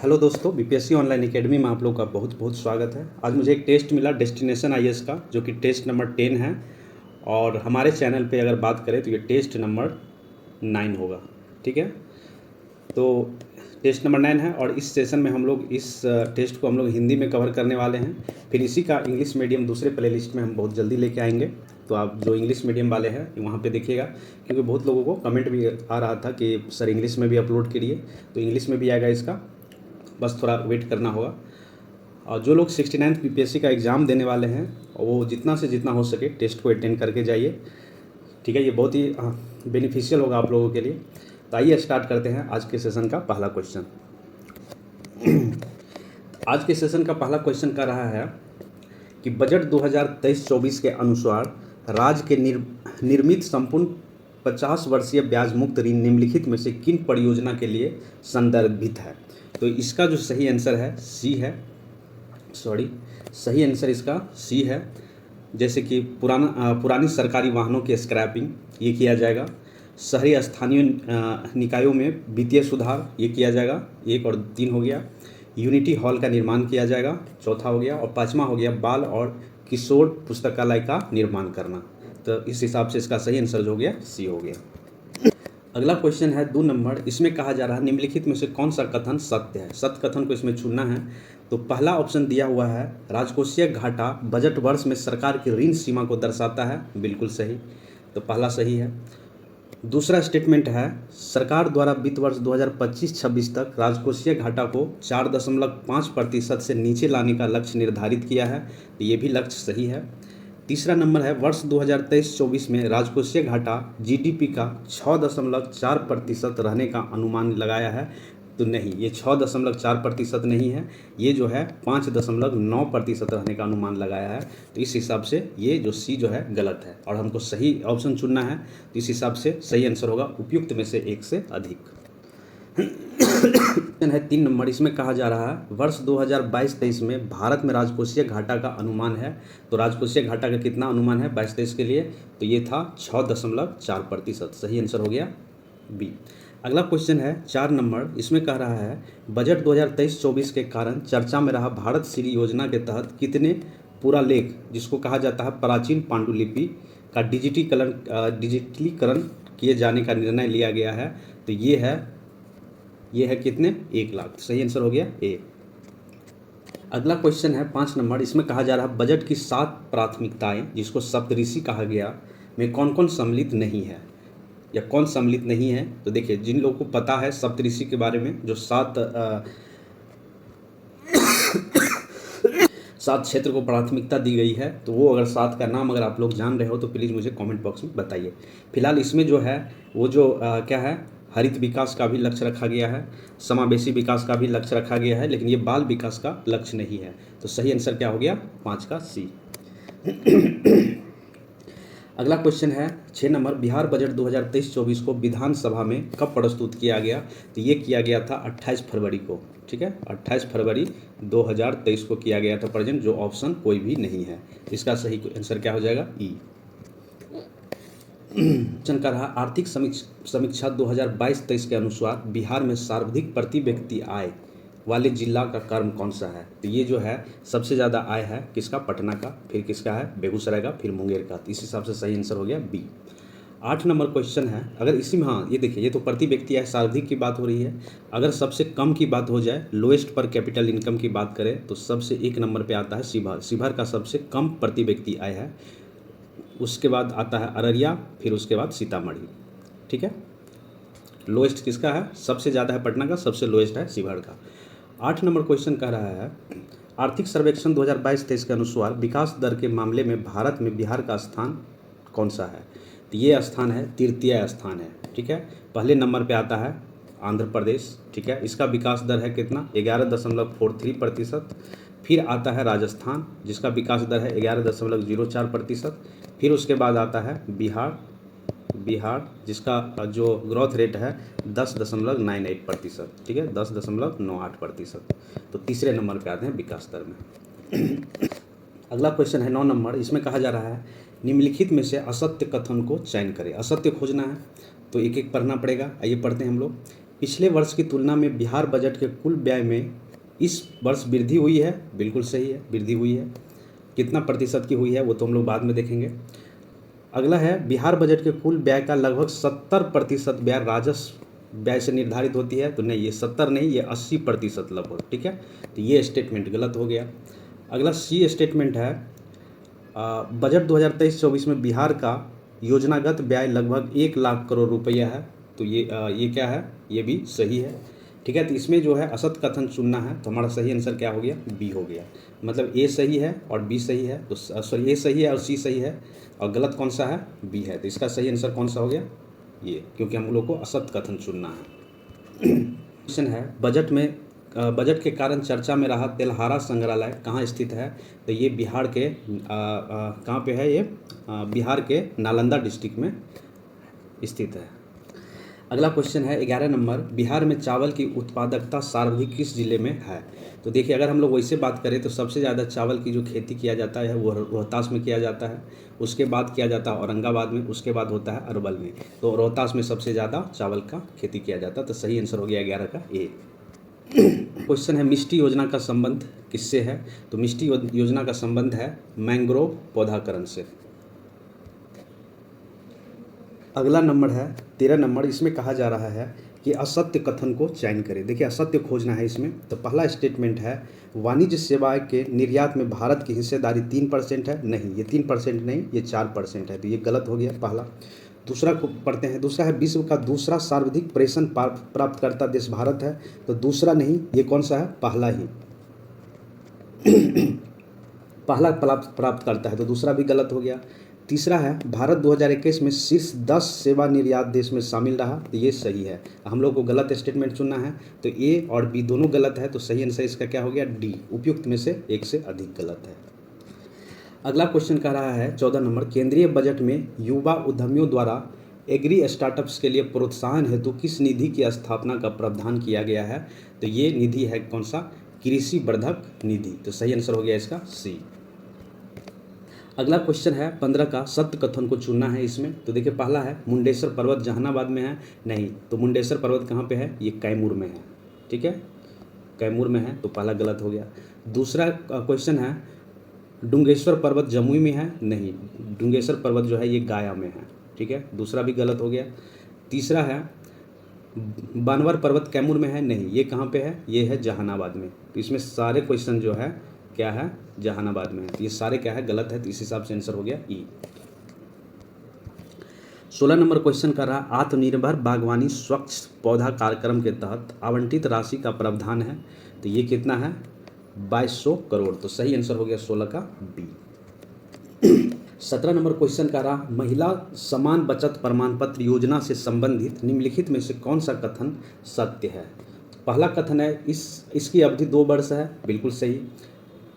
Hello दोस्तों, BPSC online academy में आप लोग का बहुत बहुत स्वागत है। आज मुझे एक टेस्ट मिला डेस्टिनेशन आईएएस का, जो कि टेस्ट नंबर 10 है। और हमारे चैनल पे अगर बात करें तो ये टेस्ट नंबर 9 होगा। ठीक है, तो टेस्ट नंबर 9 है और इस सेशन में हम लोग इस टेस्ट को हम लोग हिंदी में कवर करने वाले हैं। फिर इसी का इंग्लिश मीडियम दूसरे प्ले लिस्ट में हम बहुत जल्दी लेके आएंगे। तो आप जो इंग्लिश मीडियम वाले हैं वहाँ पे देखिएगा, क्योंकि बहुत लोगों को कमेंट भी आ रहा था कि सर इंग्लिश में भी अपलोड करिए, तो इंग्लिश में भी आएगा इसका, बस थोड़ा वेट करना होगा। और जो लोग 69th बीपीएससी का एग्ज़ाम देने वाले हैं वो जितना से जितना हो सके टेस्ट को अटेंड करके जाइए। ठीक है, ये बहुत ही बेनिफिशियल होगा आप लोगों के लिए। तो आइए स्टार्ट करते हैं आज के सेशन का पहला क्वेश्चन। आज के सेशन का पहला क्वेश्चन कर रहा है कि बजट 2023-24 के अनुसार राज्य के निर्मित संपूर्ण 50 वर्षीय ब्याज मुक्त ऋण निम्नलिखित में से किन परियोजना के लिए संदर्भित है। तो इसका जो सही आंसर है सी है, सही आंसर इसका सी है। जैसे कि पुरानी सरकारी वाहनों की स्क्रैपिंग ये किया जाएगा, शहरी स्थानीय निकायों में वित्तीय सुधार ये किया जाएगा, 1 और 3 हो गया। यूनिटी हॉल का निर्माण किया जाएगा, चौथा हो गया। और 5वां हो गया बाल और किशोर पुस्तकालय का निर्माण करना। तो इस हिसाब से इसका सही आंसर जो हो गया सी हो गया। अगला क्वेश्चन है 2 नंबर। इसमें कहा जा रहा है निम्नलिखित में से कौन सा कथन सत्य है। सत्य कथन को इसमें चुनना है। तो पहला ऑप्शन दिया हुआ है राजकोषीय घाटा बजट वर्ष में सरकार की ऋण सीमा को दर्शाता है, बिल्कुल सही, तो पहला सही है। दूसरा स्टेटमेंट है सरकार द्वारा वित्त वर्ष 2025-26 तक राजकोषीय घाटा को 4.5% से नीचे लाने का लक्ष्य निर्धारित किया है, तो ये भी लक्ष्य सही है। तीसरा नंबर है वर्ष 2023-24 में राजकोषीय घाटा जीडीपी का 6.4% रहने का अनुमान लगाया है, तो नहीं, ये 6.4% नहीं है, ये जो है 5.9% रहने का अनुमान लगाया है। तो इस हिसाब से ये जो सी जो है गलत है और हमको सही ऑप्शन चुनना है। तो इस हिसाब से सही आंसर होगा उपयुक्त में से एक से अधिक। है 3 नंबर। इसमें कहा जा रहा है वर्ष 2022-23 में भारत में राजकोषीय घाटा का अनुमान है। तो राजकोषीय घाटा का कितना अनुमान है 22-23 के लिए, तो ये था 6.4%। सही आंसर हो गया बी। अगला क्वेश्चन है 4 नंबर। इसमें कह रहा है बजट 2023-24 के कारण चर्चा में रहा भारत श्री योजना के तहत कितने पुरालेख, जिसको कहा जाता है प्राचीन पांडुलिपि का डिजिटलीकरण किए जाने का निर्णय लिया गया है। तो ये है कितने, 1 लाख। सही आंसर हो गया ए। अगला क्वेश्चन है 5 नंबर। इसमें कहा जा रहा है बजट की 7 प्राथमिकताएं, जिसको सप्तऋषि कहा गया, में कौन कौन सम्मिलित नहीं है या कौन सम्मिलित नहीं है। तो देखिए, जिन लोगों को पता है सप्तऋषि के बारे में, जो 7 क्षेत्र को प्राथमिकता दी गई है, तो वो अगर 7 का नाम अगर आप लोग जान रहे हो तो प्लीज़ मुझे कमेंट बॉक्स में बताइए। फिलहाल इसमें जो है वो जो क्या है, हरित विकास का भी लक्ष्य रखा गया है, समावेशी विकास का भी लक्ष्य रखा गया है, लेकिन ये बाल विकास का लक्ष्य नहीं है। तो सही आंसर क्या हो गया 5 का सी। अगला क्वेश्चन है 6 नंबर। बिहार बजट 2023-24 को विधानसभा में कब प्रस्तुत किया गया। तो ये किया गया था 28 फरवरी को। ठीक है, 28 फरवरी 2023 को किया गया था प्रेजेंट, जो ऑप्शन कोई भी नहीं है। इसका सही आंसर क्या हो जाएगा ई। क्वेश्चन का रहा आर्थिक समीक्षा 2022-23 के अनुसार बिहार में सर्वाधिक प्रति व्यक्ति आय वाले जिला का क्रम कौन सा है। तो ये जो है सबसे ज़्यादा आय है किसका, पटना का, फिर किसका है बेगूसराय का, फिर मुंगेर का। तो इस हिसाब से सही आंसर हो गया बी। 8 नंबर क्वेश्चन है, अगर इसी में, हाँ ये देखिए, ये तो प्रति व्यक्ति आय सर्वाधिक की बात हो रही है। अगर सबसे कम की बात हो जाए, लोएस्ट पर कैपिटल इनकम की बात करें, तो सबसे 1 नंबर पे आता है शिवहर। शिवहर का सबसे कम प्रति व्यक्ति आय है। उसके बाद आता है अररिया, फिर उसके बाद सीतामढ़ी। ठीक है, लोएस्ट किसका है, सबसे ज़्यादा है पटना का, सबसे लोएस्ट है शिवहर का। 8 नंबर क्वेश्चन कह रहा है आर्थिक सर्वेक्षण 2022-23 के अनुसार विकास दर के मामले में भारत में बिहार का स्थान कौन सा है। तो ये स्थान है तृतीय स्थान है। ठीक है, पहले नंबर पे आता है आंध्र प्रदेश। ठीक है, इसका विकास दर है कितना, 11.43%। फिर आता है राजस्थान, जिसका विकास दर है 11.04%। फिर उसके बाद आता है बिहार, जिसका जो ग्रोथ रेट है 10.98%। ठीक है, 10.98%। तो तीसरे नंबर पे आते हैं विकास दर में। अगला क्वेश्चन है 9 नंबर। इसमें कहा जा रहा है निम्नलिखित में से असत्य कथन को चयन करें। असत्य खोजना है, तो एक एक पढ़ना पड़ेगा। आइए पढ़ते हैं हम लोग। पिछले वर्ष की तुलना में बिहार बजट के कुल व्यय में इस वर्ष वृद्धि हुई है। बिल्कुल सही है, वृद्धि हुई है। कितना प्रतिशत की हुई है वो तो हम लोग बाद में देखेंगे। अगला है बिहार बजट के कुल व्यय का लगभग 70% व्यय राजस्व व्यय से निर्धारित होती है। तो नहीं, ये 70 नहीं, ये 80% लगभग। ठीक है, तो ये स्टेटमेंट गलत हो गया। अगला सी स्टेटमेंट है बजट 2023-24 में बिहार का योजनागत व्यय लगभग 1 लाख करोड़ रुपया है। तो ये क्या है, ये भी सही है। ठीक है, तो इसमें जो है असत कथन चुनना है। तो हमारा सही आंसर क्या हो गया, बी हो गया। मतलब ए सही है और बी सही है, तो सॉरी ए सही है और सी सही है, और गलत कौन सा है, बी है। तो इसका सही आंसर कौन सा हो गया, ये, क्योंकि हम लोग को असत कथन चुनना है। क्वेश्चन है बजट के कारण चर्चा में रहा तेल्हारा संग्रहालय कहाँ स्थित है। तो ये बिहार के कहाँ पे है, ये बिहार के नालंदा डिस्ट्रिक्ट में स्थित है। अगला क्वेश्चन है 11 नंबर, बिहार में चावल की उत्पादकता सर्वाधिक किस जिले में है। तो देखिए, अगर हम लोग वैसे बात करें तो सबसे ज़्यादा चावल की जो खेती किया जाता है वो रोहतास में किया जाता है, उसके बाद किया जाता है औरंगाबाद में, उसके बाद होता है अरवल में। तो रोहतास में सबसे ज़्यादा चावल का खेती किया जाता है। तो सही आंसर हो गया 11 का ए। क्वेश्चन है मिष्टी योजना का संबंध किससे है। तो मिष्टी योजना का संबंध है मैंग्रोव पौधाकरण से। अगला नंबर है 13 नंबर, इसमें कहा जा रहा है कि असत्य कथन को चयन करें। देखिए, असत्य खोजना है इसमें। तो पहला स्टेटमेंट है वाणिज्य सेवा के निर्यात में भारत की हिस्सेदारी 3% है। नहीं, ये 3% नहीं, ये 4% है। तो ये गलत हो गया पहला। दूसरा को पढ़ते हैं। दूसरा है विश्व का दूसरा सर्वाधिक प्रेषण प्राप्तकर्ता देश भारत है। तो दूसरा नहीं, ये कौन सा है, पहला ही पहला प्राप्त करता है। तो दूसरा भी गलत हो गया। तीसरा है भारत 2021 में शीर्ष 10 सेवा निर्यात देश में शामिल रहा। तो ये सही है। हम लोग को गलत स्टेटमेंट चुनना है। तो ए और बी दोनों गलत है। तो सही आंसर इसका क्या हो गया, डी, उपयुक्त में से एक से अधिक गलत है। अगला क्वेश्चन कह रहा है 14 नंबर, केंद्रीय बजट में युवा उद्यमियों द्वारा एग्री स्टार्टअप्स के लिए प्रोत्साहन हेतु किस निधि की स्थापना का प्रावधान किया गया है। तो ये निधि है कौन सा, कृषि वर्धक निधि। तो सही आंसर हो गया इसका सी। अगला क्वेश्चन है 15 का, सत्य कथन को चुनना है इसमें। तो देखिए, पहला है मुंडेश्वर पर्वत जहानाबाद में है। नहीं, तो मुंडेश्वर पर्वत कहाँ पे है, ये कैमूर में है। ठीक है, कैमूर में है, तो पहला गलत हो गया। दूसरा क्वेश्चन है डुंगेश्वर पर्वत जमुई में है। नहीं, डुंगेश्वर पर्वत जो है ये गया में है। ठीक है, दूसरा भी गलत हो गया। तीसरा है बानवर पर्वत कैमूर में है। नहीं, ये कहाँ पे है, ये है जहानाबाद में। तो इसमें सारे क्वेश्चन जो है क्या है, जहानाबाद में है। तो ये सारे क्या है, गलत है। तो इस हिसाब से आंसर हो गया ई। 16 नंबर क्वेश्चन कर रहा, आत्मनिर्भर बागवानी स्वच्छ पौधा कार्यक्रम के तहत आवंटित राशि का प्रावधान है। तो ये कितना है, 2200 करोड़। तो सही आंसर हो गया 16 का बी। 17 नंबर क्वेश्चन कर रहा, महिला समान बचत प्रमाण पत्र योजना से संबंधित निम्नलिखित में से कौन सा कथन सत्य है। पहला कथन है इसकी अवधि 2 वर्ष है। बिल्कुल सही।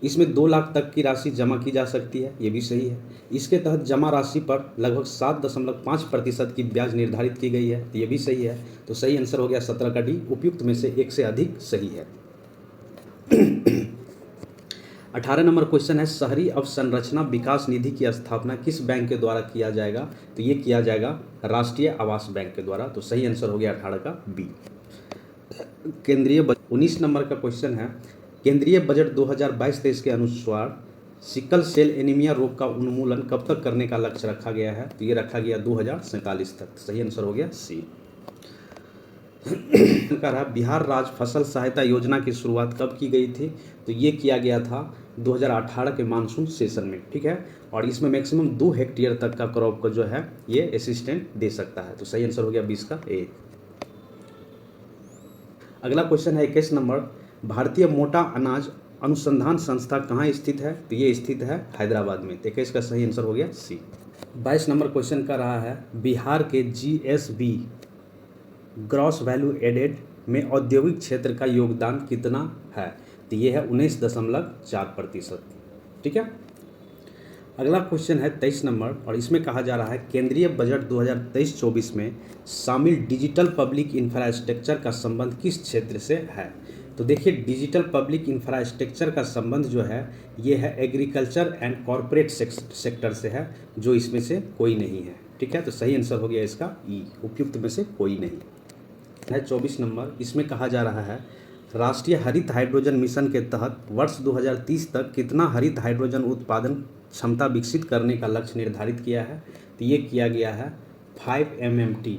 इसमें 2 लाख तक की राशि जमा की जा सकती है। ये भी सही है। इसके तहत जमा राशि पर लगभग 7.5% की ब्याज निर्धारित की गई है। तो ये भी सही है। तो सही आंसर हो गया 17 का डी, उपयुक्त में से एक से अधिक सही है। 18 नंबर क्वेश्चन है शहरी अवसंरचना विकास निधि की स्थापना किस बैंक के द्वारा किया जाएगा। तो ये किया जाएगा राष्ट्रीय आवास बैंक के द्वारा। तो सही आंसर हो गया 18 का बी। केंद्रीय बजट 19 नंबर का क्वेश्चन है, केंद्रीय बजट 2022-23 के अनुसार सिकल सेल एनीमिया रोग का उन्मूलन कब तक करने का लक्ष्य रखा गया है। तो ये रखा गया 2047 तक। सही आंसर हो गया सी। बिहार राज्य फसल सहायता योजना की शुरुआत कब की गई थी। तो ये किया गया था 2018 के मानसून सेशन में। ठीक है, और इसमें मैक्सिमम 2 हेक्टेयर तक का क्रॉप को जो है ये असिस्टेंट दे सकता है। तो सही आंसर हो गया 20 का ए। अगला क्वेश्चन है 21 नंबर, भारतीय मोटा अनाज अनुसंधान संस्था कहाँ स्थित है। तो ये स्थित है हैदराबाद में। तो 21 का सही आंसर हो गया सी। 22 नंबर क्वेश्चन कर रहा है बिहार के जीएसबी ग्रॉस वैल्यू एडेड में औद्योगिक क्षेत्र का योगदान कितना है। तो ये है 19.4%। ठीक है। अगला क्वेश्चन है 23 नंबर, और इसमें कहा जा रहा है केंद्रीय बजट 2023-24 में शामिल डिजिटल पब्लिक इंफ्रास्ट्रक्चर का संबंध किस क्षेत्र से है। तो देखिए, डिजिटल पब्लिक इंफ्रास्ट्रक्चर का संबंध जो है ये है एग्रीकल्चर एंड कॉरपोरेट सेक्टर से है, जो इसमें से कोई नहीं है। ठीक है, तो सही आंसर हो गया इसका ई, उपयुक्त में से कोई नहीं। है 24 नंबर, इसमें कहा जा रहा है राष्ट्रीय हरित हाइड्रोजन मिशन के तहत वर्ष 2030 तक कितना हरित हाइड्रोजन उत्पादन क्षमता विकसित करने का लक्ष्य निर्धारित किया है। तो ये किया गया है 5 MMT।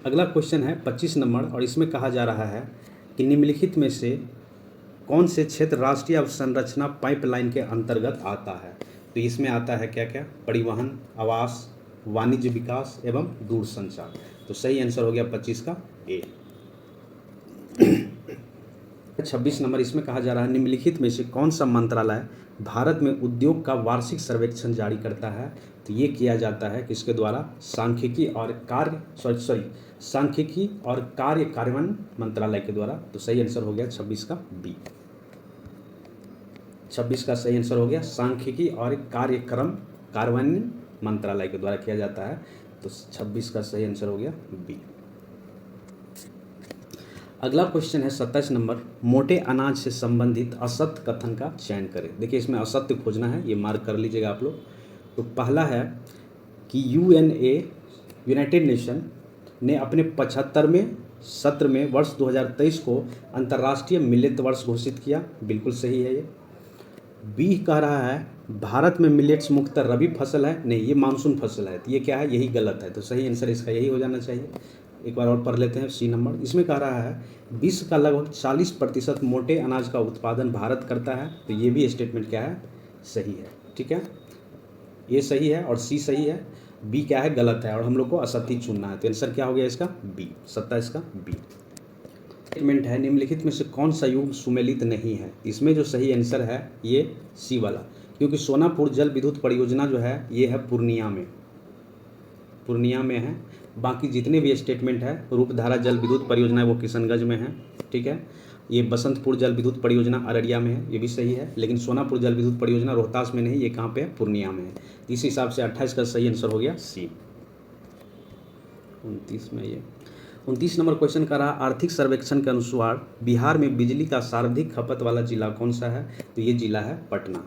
अगला क्वेश्चन है 25 नंबर, और इसमें कहा जा रहा है कि निम्नलिखित में से कौन से क्षेत्र राष्ट्रीय अवसंरचना पाइपलाइन के अंतर्गत आता है। तो इसमें आता है क्या क्या, परिवहन, आवास, वाणिज्य विकास एवं दूरसंचार। तो सही आंसर हो गया 25 का ए। 26 नंबर, इसमें कहा जा रहा है निम्नलिखित में से कौन सा मंत्रालय भारत में उद्योग का वार्षिक सर्वेक्षण जारी करता है। तो ये किया जाता है किसके द्वारा, सांख्यिकी और कार्य कार्यान्वयन मंत्रालय के द्वारा। तो सही आंसर हो गया 26 का बी। 26 का सही आंसर हो गया सांख्यिकी और कार्यान्वयन मंत्रालय के द्वारा किया जाता है। तो 26 का सही आंसर हो गया बी। अगला क्वेश्चन है 27 नंबर, मोटे अनाज से संबंधित असत्य कथन का चयन करें। देखिए इसमें असत्य खोजना है, ये मार्क कर लीजिएगा आप लोग। तो पहला है कि यूनाइटेड नेशन ने अपने 75वें सत्र में वर्ष 2023 को अंतर्राष्ट्रीय मिलेट वर्ष घोषित किया। बिल्कुल सही है ये। बी कह रहा है भारत में मिलेट्स मुख्यतः रबी फसल है, नहीं ये मानसून फसल है। तो ये क्या है, यही गलत है। तो सही आंसर इसका यही हो जाना चाहिए। एक बार और पढ़ लेते हैं सी नंबर। इसमें कह रहा है विश्व का लगभग 40% मोटे अनाज का उत्पादन भारत करता है। तो ये भी स्टेटमेंट क्या है, सही है। ठीक है, ये सही है और सी सही है, बी क्या है, गलत है और हम लोग को असत्य चुनना है। तो आंसर क्या हो गया इसका, बी। 27 का बी। स्टेटमेंट है निम्नलिखित में से कौन सा युग सुमेलित नहीं है। इसमें जो सही आंसर है ये सी वाला, क्योंकि सोनापुर जल विद्युत परियोजना जो है ये है पूर्णिया में है। बाकी जितने भी स्टेटमेंट है, रूपधारा जल विद्युत परियोजना है वो किशनगंज में है। ठीक है, ये बसंतपुर जल विद्युत परियोजना अररिया में है, ये भी सही है। लेकिन सोनापुर जल विद्युत परियोजना रोहतास में नहीं, ये कहाँ पे है, पूर्णिया में है। इस हिसाब से 28 का सही आंसर हो गया सी। 29 में ये 29 नंबर क्वेश्चन का रहा आर्थिक सर्वेक्षण के अनुसार बिहार में बिजली का सर्वाधिक खपत वाला जिला कौन सा है। तो ये जिला है पटना।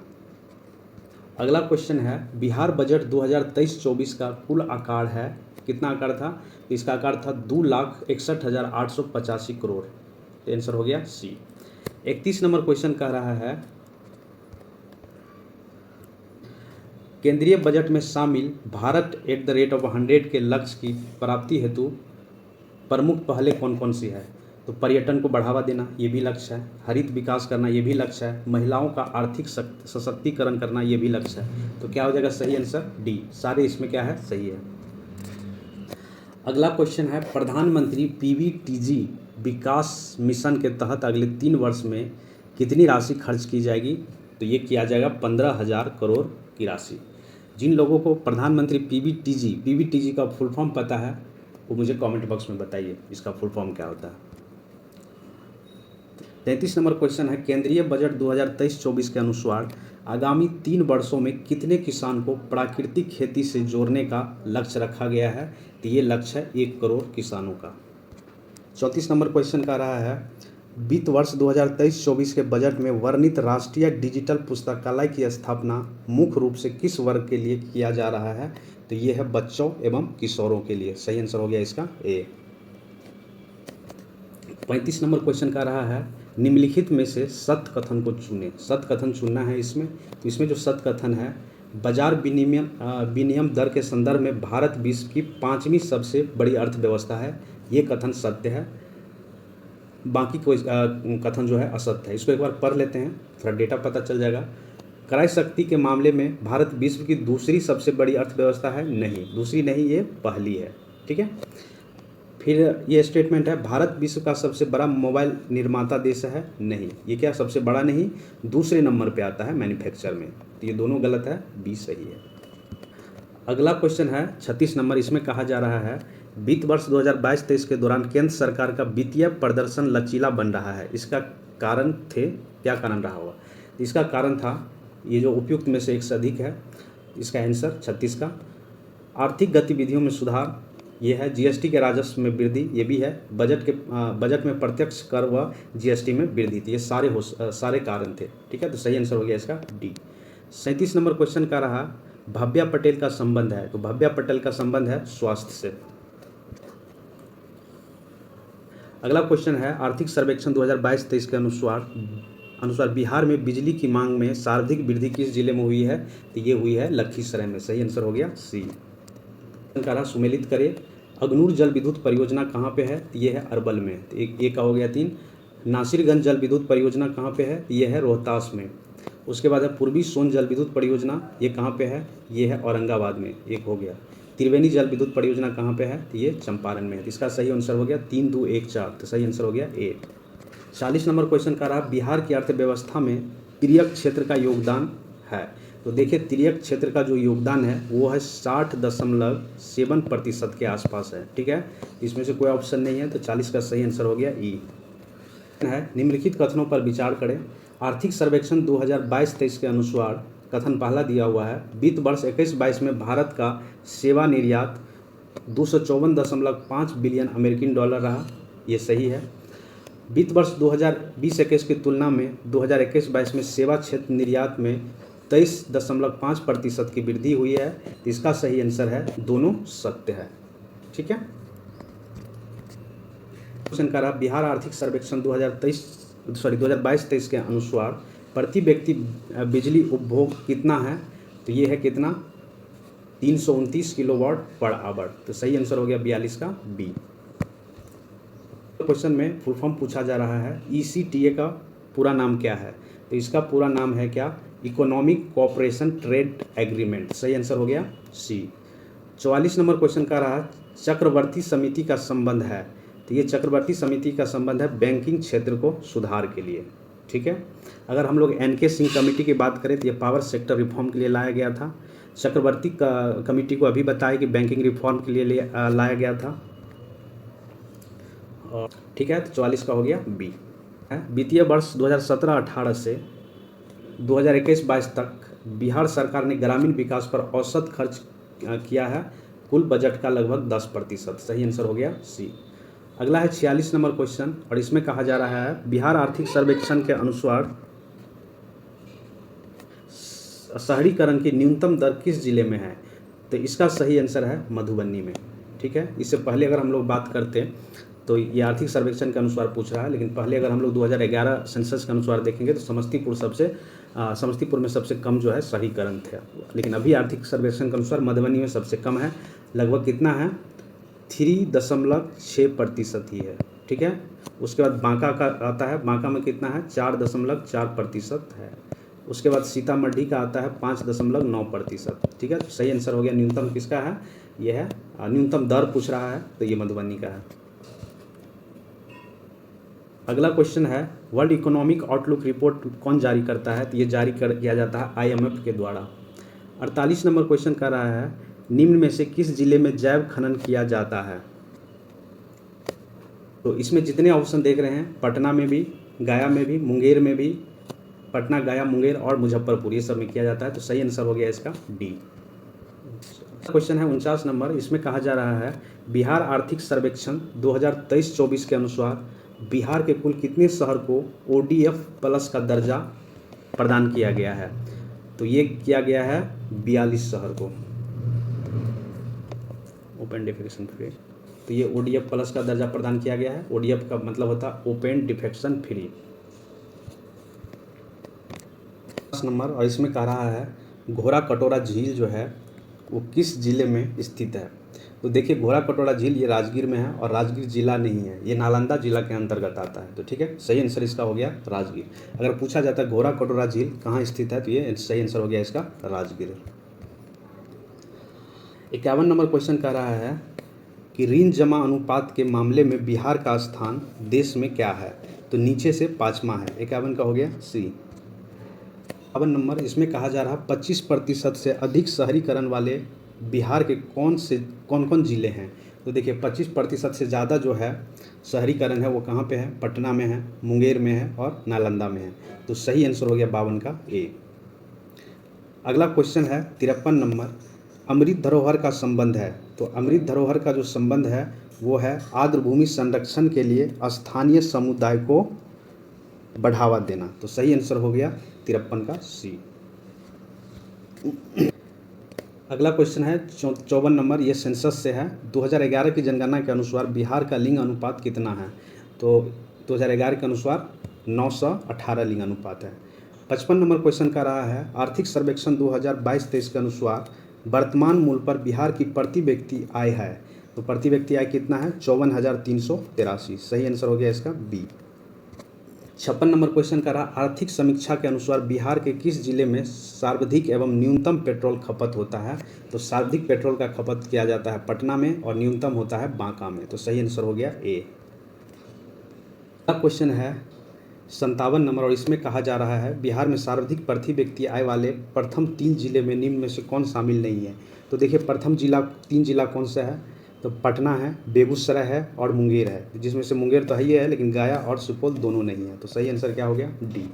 अगला क्वेश्चन है बिहार बजट 2023-24 का कुल आकार है, कितना आकार था। तो इसका आकार था 2,61,885 करोड़। तो आंसर हो गया सी। 31 नंबर क्वेश्चन कह रहा है केंद्रीय बजट में शामिल भारत @ 100 के लक्ष्य की प्राप्ति हेतु प्रमुख पहले कौन कौन सी है। तो पर्यटन को बढ़ावा देना ये भी लक्ष्य है, हरित विकास करना ये भी लक्ष्य है, महिलाओं का आर्थिक सशक्तिकरण करना ये भी लक्ष्य है। तो क्या हो जाएगा सही आंसर, डी। सारे इसमें क्या है, सही है। अगला क्वेश्चन है प्रधानमंत्री PVTG विकास मिशन के तहत अगले 3 वर्ष में कितनी राशि खर्च की जाएगी। तो ये किया जाएगा 15,000 करोड़ की राशि। जिन लोगों को प्रधानमंत्री PVTG का फुल फॉर्म पता है वो मुझे कमेंट बॉक्स में बताइए इसका फुल फॉर्म क्या होता है। 33 नंबर क्वेश्चन है केंद्रीय बजट 2023-24 के अनुसार आगामी 3 वर्षों में कितने किसान को प्राकृतिक खेती से जोड़ने का लक्ष्य रखा गया है। तो ये लक्ष्य है 1 करोड़ किसानों का। 34 नंबर क्वेश्चन का रहा है वित्त वर्ष 2023-24 के बजट में वर्णित राष्ट्रीय डिजिटल पुस्तकालय की स्थापना मुख्य रूप से किस वर्ग के लिए किया जा रहा है। तो ये है बच्चों एवं किशोरों के लिए। सही आंसर हो गया इसका ए। 35 नंबर क्वेश्चन का रहा है निम्नलिखित में से सत्य कथन को चुनें। सत्य कथन चुनना है इसमें। तो इसमें जो सत्य कथन है बाजार विनिमय दर के संदर्भ में भारत विश्व की 5वीं सबसे बड़ी अर्थव्यवस्था है, ये कथन सत्य है। बाकी कोई कथन जो है असत्य है। इसको एक बार पढ़ लेते हैं, थोड़ा डेटा पता चल जाएगा। क्रय शक्ति के मामले में भारत विश्व की दूसरी सबसे बड़ी अर्थव्यवस्था है, नहीं, दूसरी नहीं, ये पहली है। ठीक है, फिर ये स्टेटमेंट है भारत विश्व का सबसे बड़ा मोबाइल निर्माता देश है, नहीं, ये क्या सबसे बड़ा नहीं, दूसरे नंबर पे आता है मैन्युफैक्चर में। तो ये दोनों गलत है, बी सही है। अगला क्वेश्चन है 36 नंबर, इसमें कहा जा रहा है वित्त वर्ष 2022-23 के दौरान केंद्र सरकार का वित्तीय प्रदर्शन लचीला बन रहा है, इसका कारण क्या कारण रहा होगा। इसका कारण था ये जो उपयुक्त में से एक से अधिक है, इसका आंसर 36 का आर्थिक गतिविधियों में सुधार, ये है GST के राजस्व में वृद्धि, ये भी है बजट में प्रत्यक्ष कर व GST में वृद्धि थी। ये सारे कारण थे। ठीक है, तो सही आंसर हो गया इसका डी। 37 नंबर क्वेश्चन का रहा भव्या पटेल का संबंध है। तो भव्या पटेल का संबंध है स्वास्थ्य से। अगला क्वेश्चन है आर्थिक सर्वेक्षण 2022-23 के अनुसार बिहार में बिजली की मांग में सर्वाधिक वृद्धि किस जिले में हुई है? तो ये हुई है लखीसराय में। सही आंसर हो गया सी। सुमेलित करे अग्नूर जल विद्युत परियोजना कहाँ पे है? ये है अरवल में। तो एक का हो गया 3। नासिरगंज जल विद्युत परियोजना कहाँ पे है? ये है रोहतास में। उसके बाद है पूर्वी सोन जल विद्युत परियोजना, ये कहाँ पे है? ये है औरंगाबाद में। एक हो गया। त्रिवेणी जल विद्युत परियोजना कहाँ पे है? तो ये चंपारण में है। तो इसका सही आंसर हो गया 3, 2, 1, 4। तो सही आंसर हो गया ए। 40 नंबर क्वेश्चन का रहा बिहार की अर्थव्यवस्था में तिर्यक क्षेत्र का योगदान है। तो देखिए तिर्यक क्षेत्र का जो योगदान है वो है 60.7% के आसपास है। ठीक है, इसमें से कोई ऑप्शन नहीं है, तो 40 का सही आंसर हो गया ई है। निम्नलिखित कथनों पर विचार करें। आर्थिक सर्वेक्षण 2022-23 के अनुसार कथन पहला दिया हुआ है वित्त वर्ष 21-22 में भारत का सेवा निर्यात 254.5 बिलियन अमेरिकी डॉलर रहा। ये सही है। वित्त वर्ष 2020-21 की तुलना में 2021-22 में सेवा क्षेत्र निर्यात में 23.5% की वृद्धि हुई है। तो इसका सही आंसर है दोनों सत्य है। ठीक है। क्वेश्चन का रहा बिहार आर्थिक सर्वेक्षण 2022-23 के अनुसार प्रति व्यक्ति बिजली उपभोग कितना है? तो ये है कितना? 329 किलोवाट पर आवर। तो सही आंसर हो गया 42 का बी। क्वेश्चन में फुल फॉर्म पूछा जा रहा है ECTA का पूरा नाम क्या है? तो इसका पूरा नाम है क्या? Economic cooperation trade agreement. सही आंसर हो गया सी। 44 नंबर क्वेश्चन का रहा चक्रवर्ती समिति का संबंध है। तो ये चक्रवर्ती समिति का संबंध है बैंकिंग क्षेत्र को सुधार के लिए। ठीक है। अगर हम लोग NK सिंह कमेटी की बात करें तो ये पावर सेक्टर रिफॉर्म के लिए लाया गया था। चक्रवर्ती कमेटी को अभी बताया कि बैंकिंग रिफॉर्म के लिए लाया गया था। ठीक है, तो 44 का हो गया बी। वित्तीय वर्ष 2017-18 से 2021-22 तक बिहार सरकार ने ग्रामीण विकास पर औसत खर्च किया है कुल बजट का लगभग 10%। सही आंसर हो गया सी। अगला है 46 नंबर क्वेश्चन और इसमें कहा जा रहा है बिहार आर्थिक सर्वेक्षण के अनुसार शहरीकरण की न्यूनतम दर किस जिले में है? तो इसका सही आंसर है मधुबनी में। ठीक है। इससे पहले अगर हम लोग बात करते तो ये आर्थिक सर्वेक्षण के अनुसार पूछ रहा है, लेकिन पहले अगर हम लोग 2011 सेंसस के अनुसार देखेंगे तो समस्तीपुर में सबसे कम जो है शहरीकरण थे, लेकिन अभी आर्थिक सर्वेक्षण के अनुसार मधुबनी में सबसे कम है। लगभग कितना है? 3.6% ही है। ठीक है। उसके बाद बांका का आता है, बांका में कितना है? 4.4% है। उसके बाद सीतामढ़ी का आता है 5.9%। ठीक है। तो सही आंसर हो गया न्यूनतम किसका है? यह है न्यूनतम दर पूछ रहा है तो ये मधुबनी का है। अगला क्वेश्चन है वर्ल्ड इकोनॉमिक आउटलुक रिपोर्ट कौन जारी करता है? तो ये जारी किया जाता है IMF के द्वारा। 48 नंबर क्वेश्चन कर रहा है निम्न में से किस जिले में जैव खनन किया जाता है? तो इसमें जितने ऑप्शन देख रहे हैं पटना में भी, गया में भी, मुंगेर में भी, पटना, गया, मुंगेर और मुजफ्फरपुर, ये सब में किया जाता है। तो सही आंसर हो गया इसका डी। क्वेश्चन है 49 नंबर। इसमें कहा जा रहा है बिहार आर्थिक सर्वेक्षण 2023-24 के अनुसार बिहार के कुल कितने शहर को ODF प्लस का दर्जा प्रदान किया गया है? तो ये किया गया है 42 शहर को, ओपन डिफेक्शन फ्री। तो ये ODF प्लस का दर्जा प्रदान किया गया है। ODF का मतलब होता है ओपन डिफेक्शन फ्री। नंबर और इसमें कह रहा है घोड़ा कटोरा झील जो है वो किस जिले में स्थित है? तो देखिए घोड़ा कटोरा झील ये राजगीर में है और राजगीर जिला नहीं है, ये नालंदा जिला के अंतर्गत आता है। तो ठीक है, सही आंसर इसका हो गया राजगीर। अगर पूछा जाता है घोड़ा कटोरा झील कहाँ स्थित है तो ये सही आंसर हो गया इसका राजगीर। 51 नंबर क्वेश्चन कह रहा है कि ऋण जमा अनुपात के मामले में बिहार का स्थान देश में क्या है? तो नीचे से 5वां है। 51 का हो गया सी। 52 नंबर इसमें कहा जा रहा है 25% से अधिक शहरीकरण वाले बिहार के कौन कौन जिले हैं? तो देखिए 25% से ज़्यादा जो है शहरीकरण है वो कहाँ पे है? पटना में है, मुंगेर में है और नालंदा में है। तो सही आंसर हो गया 52 का ए। अगला क्वेश्चन है 53 नंबर अमृत धरोहर का संबंध है। तो अमृत धरोहर का जो संबंध है वो है आर्द्रभूमि संरक्षण के लिए स्थानीय समुदाय को बढ़ावा देना। तो सही आंसर हो गया 53 का सी। अगला क्वेश्चन है 54 नंबर, ये सेंसस से है। 2011 की जनगणना के अनुसार बिहार का लिंग अनुपात कितना है? तो 2011 के अनुसार 918 लिंगानुपात है। 55 नंबर क्वेश्चन का रहा है आर्थिक सर्वेक्षण 2022-23 के अनुसार वर्तमान मूल्य पर बिहार की प्रति व्यक्ति आय है। तो प्रति व्यक्ति आय कितना है? 54,383। सही आंसर हो गया इसका बी। 56 नंबर क्वेश्चन का रहा आर्थिक समीक्षा के अनुसार बिहार के किस जिले में सर्वाधिक एवं न्यूनतम पेट्रोल खपत होता है? तो सर्वाधिक पेट्रोल का खपत किया जाता है पटना में और न्यूनतम होता है बांका में। तो सही आंसर हो गया ए। अगला क्वेश्चन है 57 नंबर और इसमें कहा जा रहा है बिहार में सर्वाधिक प्रति व्यक्ति आय वाले प्रथम 3 जिले में निम्न में से कौन शामिल नहीं है? तो देखिए प्रथम 3 जिला कौन सा है? तो पटना है, बेगूसराय है और मुंगेर है, जिसमें से मुंगेर तो ही है लेकिन गया और सुपौल दोनों नहीं है। तो सही आंसर क्या हो गया? डी।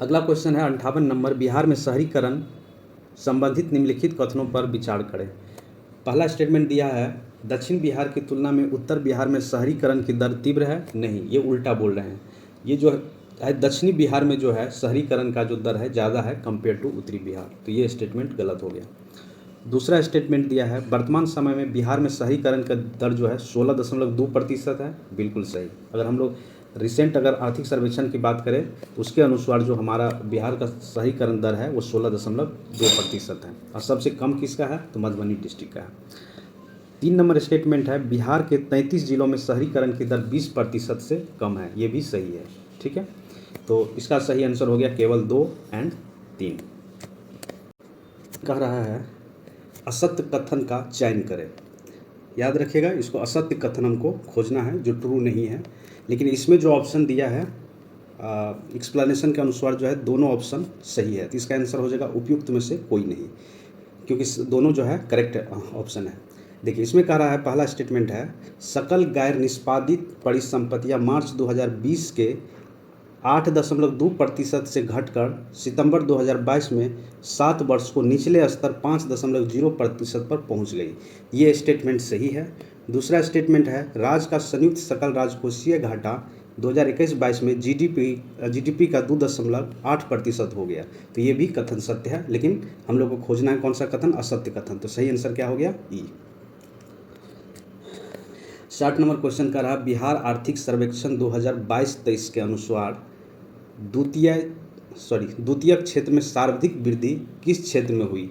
अगला क्वेश्चन है 58 नंबर बिहार में शहरीकरण संबंधित निम्नलिखित कथनों पर विचार करें। पहला स्टेटमेंट दिया है दक्षिण बिहार की तुलना में उत्तर बिहार में शहरीकरण की दर तीव्र है। नहीं, ये उल्टा बोल रहे हैं। ये जो है दक्षिणी बिहार में जो है शहरीकरण का जो दर है ज़्यादा है कंपेयर टू उत्तरी बिहार। तो ये स्टेटमेंट गलत हो गया। दूसरा स्टेटमेंट दिया है वर्तमान समय में बिहार में शहरीकरण का दर जो है 16.2% है। बिल्कुल सही। अगर हम लोग रिसेंट अगर आर्थिक सर्वेक्षण की बात करें तो उसके अनुसार जो हमारा बिहार का शहरीकरण दर है वो 16.2% है। और सबसे कम किसका है? तो मधुबनी डिस्ट्रिक्ट का है। 3 नंबर स्टेटमेंट है बिहार के 33 जिलों में शहरीकरण की दर 20% से कम है। ये भी सही है। ठीक है, तो इसका सही आंसर हो गया केवल 2 और 3। कह रहा है असत्य कथन का चयन करें। याद रखिएगा इसको असत्य कथन हमको खोजना है जो ट्रू नहीं है। लेकिन इसमें जो ऑप्शन दिया है एक्सप्लेनेशन के अनुसार जो है दोनों ऑप्शन सही है। तो इसका आंसर हो जाएगा उपयुक्त में से कोई नहीं, क्योंकि दोनों जो है करेक्ट ऑप्शन है। देखिए इसमें कह रहा है पहला स्टेटमेंट है सकल गैर निष्पादित परिसंपत्तियां मार्च 2020 के 8.2% से घटकर सितंबर 2022 में 7 वर्ष को निचले स्तर 5.0% पर पहुंच गई। ये स्टेटमेंट सही है। दूसरा स्टेटमेंट है राज्य का संयुक्त सकल राजकोषीय घाटा 2021-22 में जीडीपी का 2.8% हो गया। तो ये भी कथन सत्य है, लेकिन हम लोग को खोजना है कौन सा कथन? असत्य कथन। तो सही आंसर क्या हो गया? ई। 60 नंबर क्वेश्चन का रहा बिहार आर्थिक सर्वेक्षण 2022-23 के अनुसार द्वितीय क्षेत्र में सर्वाधिक वृद्धि किस क्षेत्र में हुई?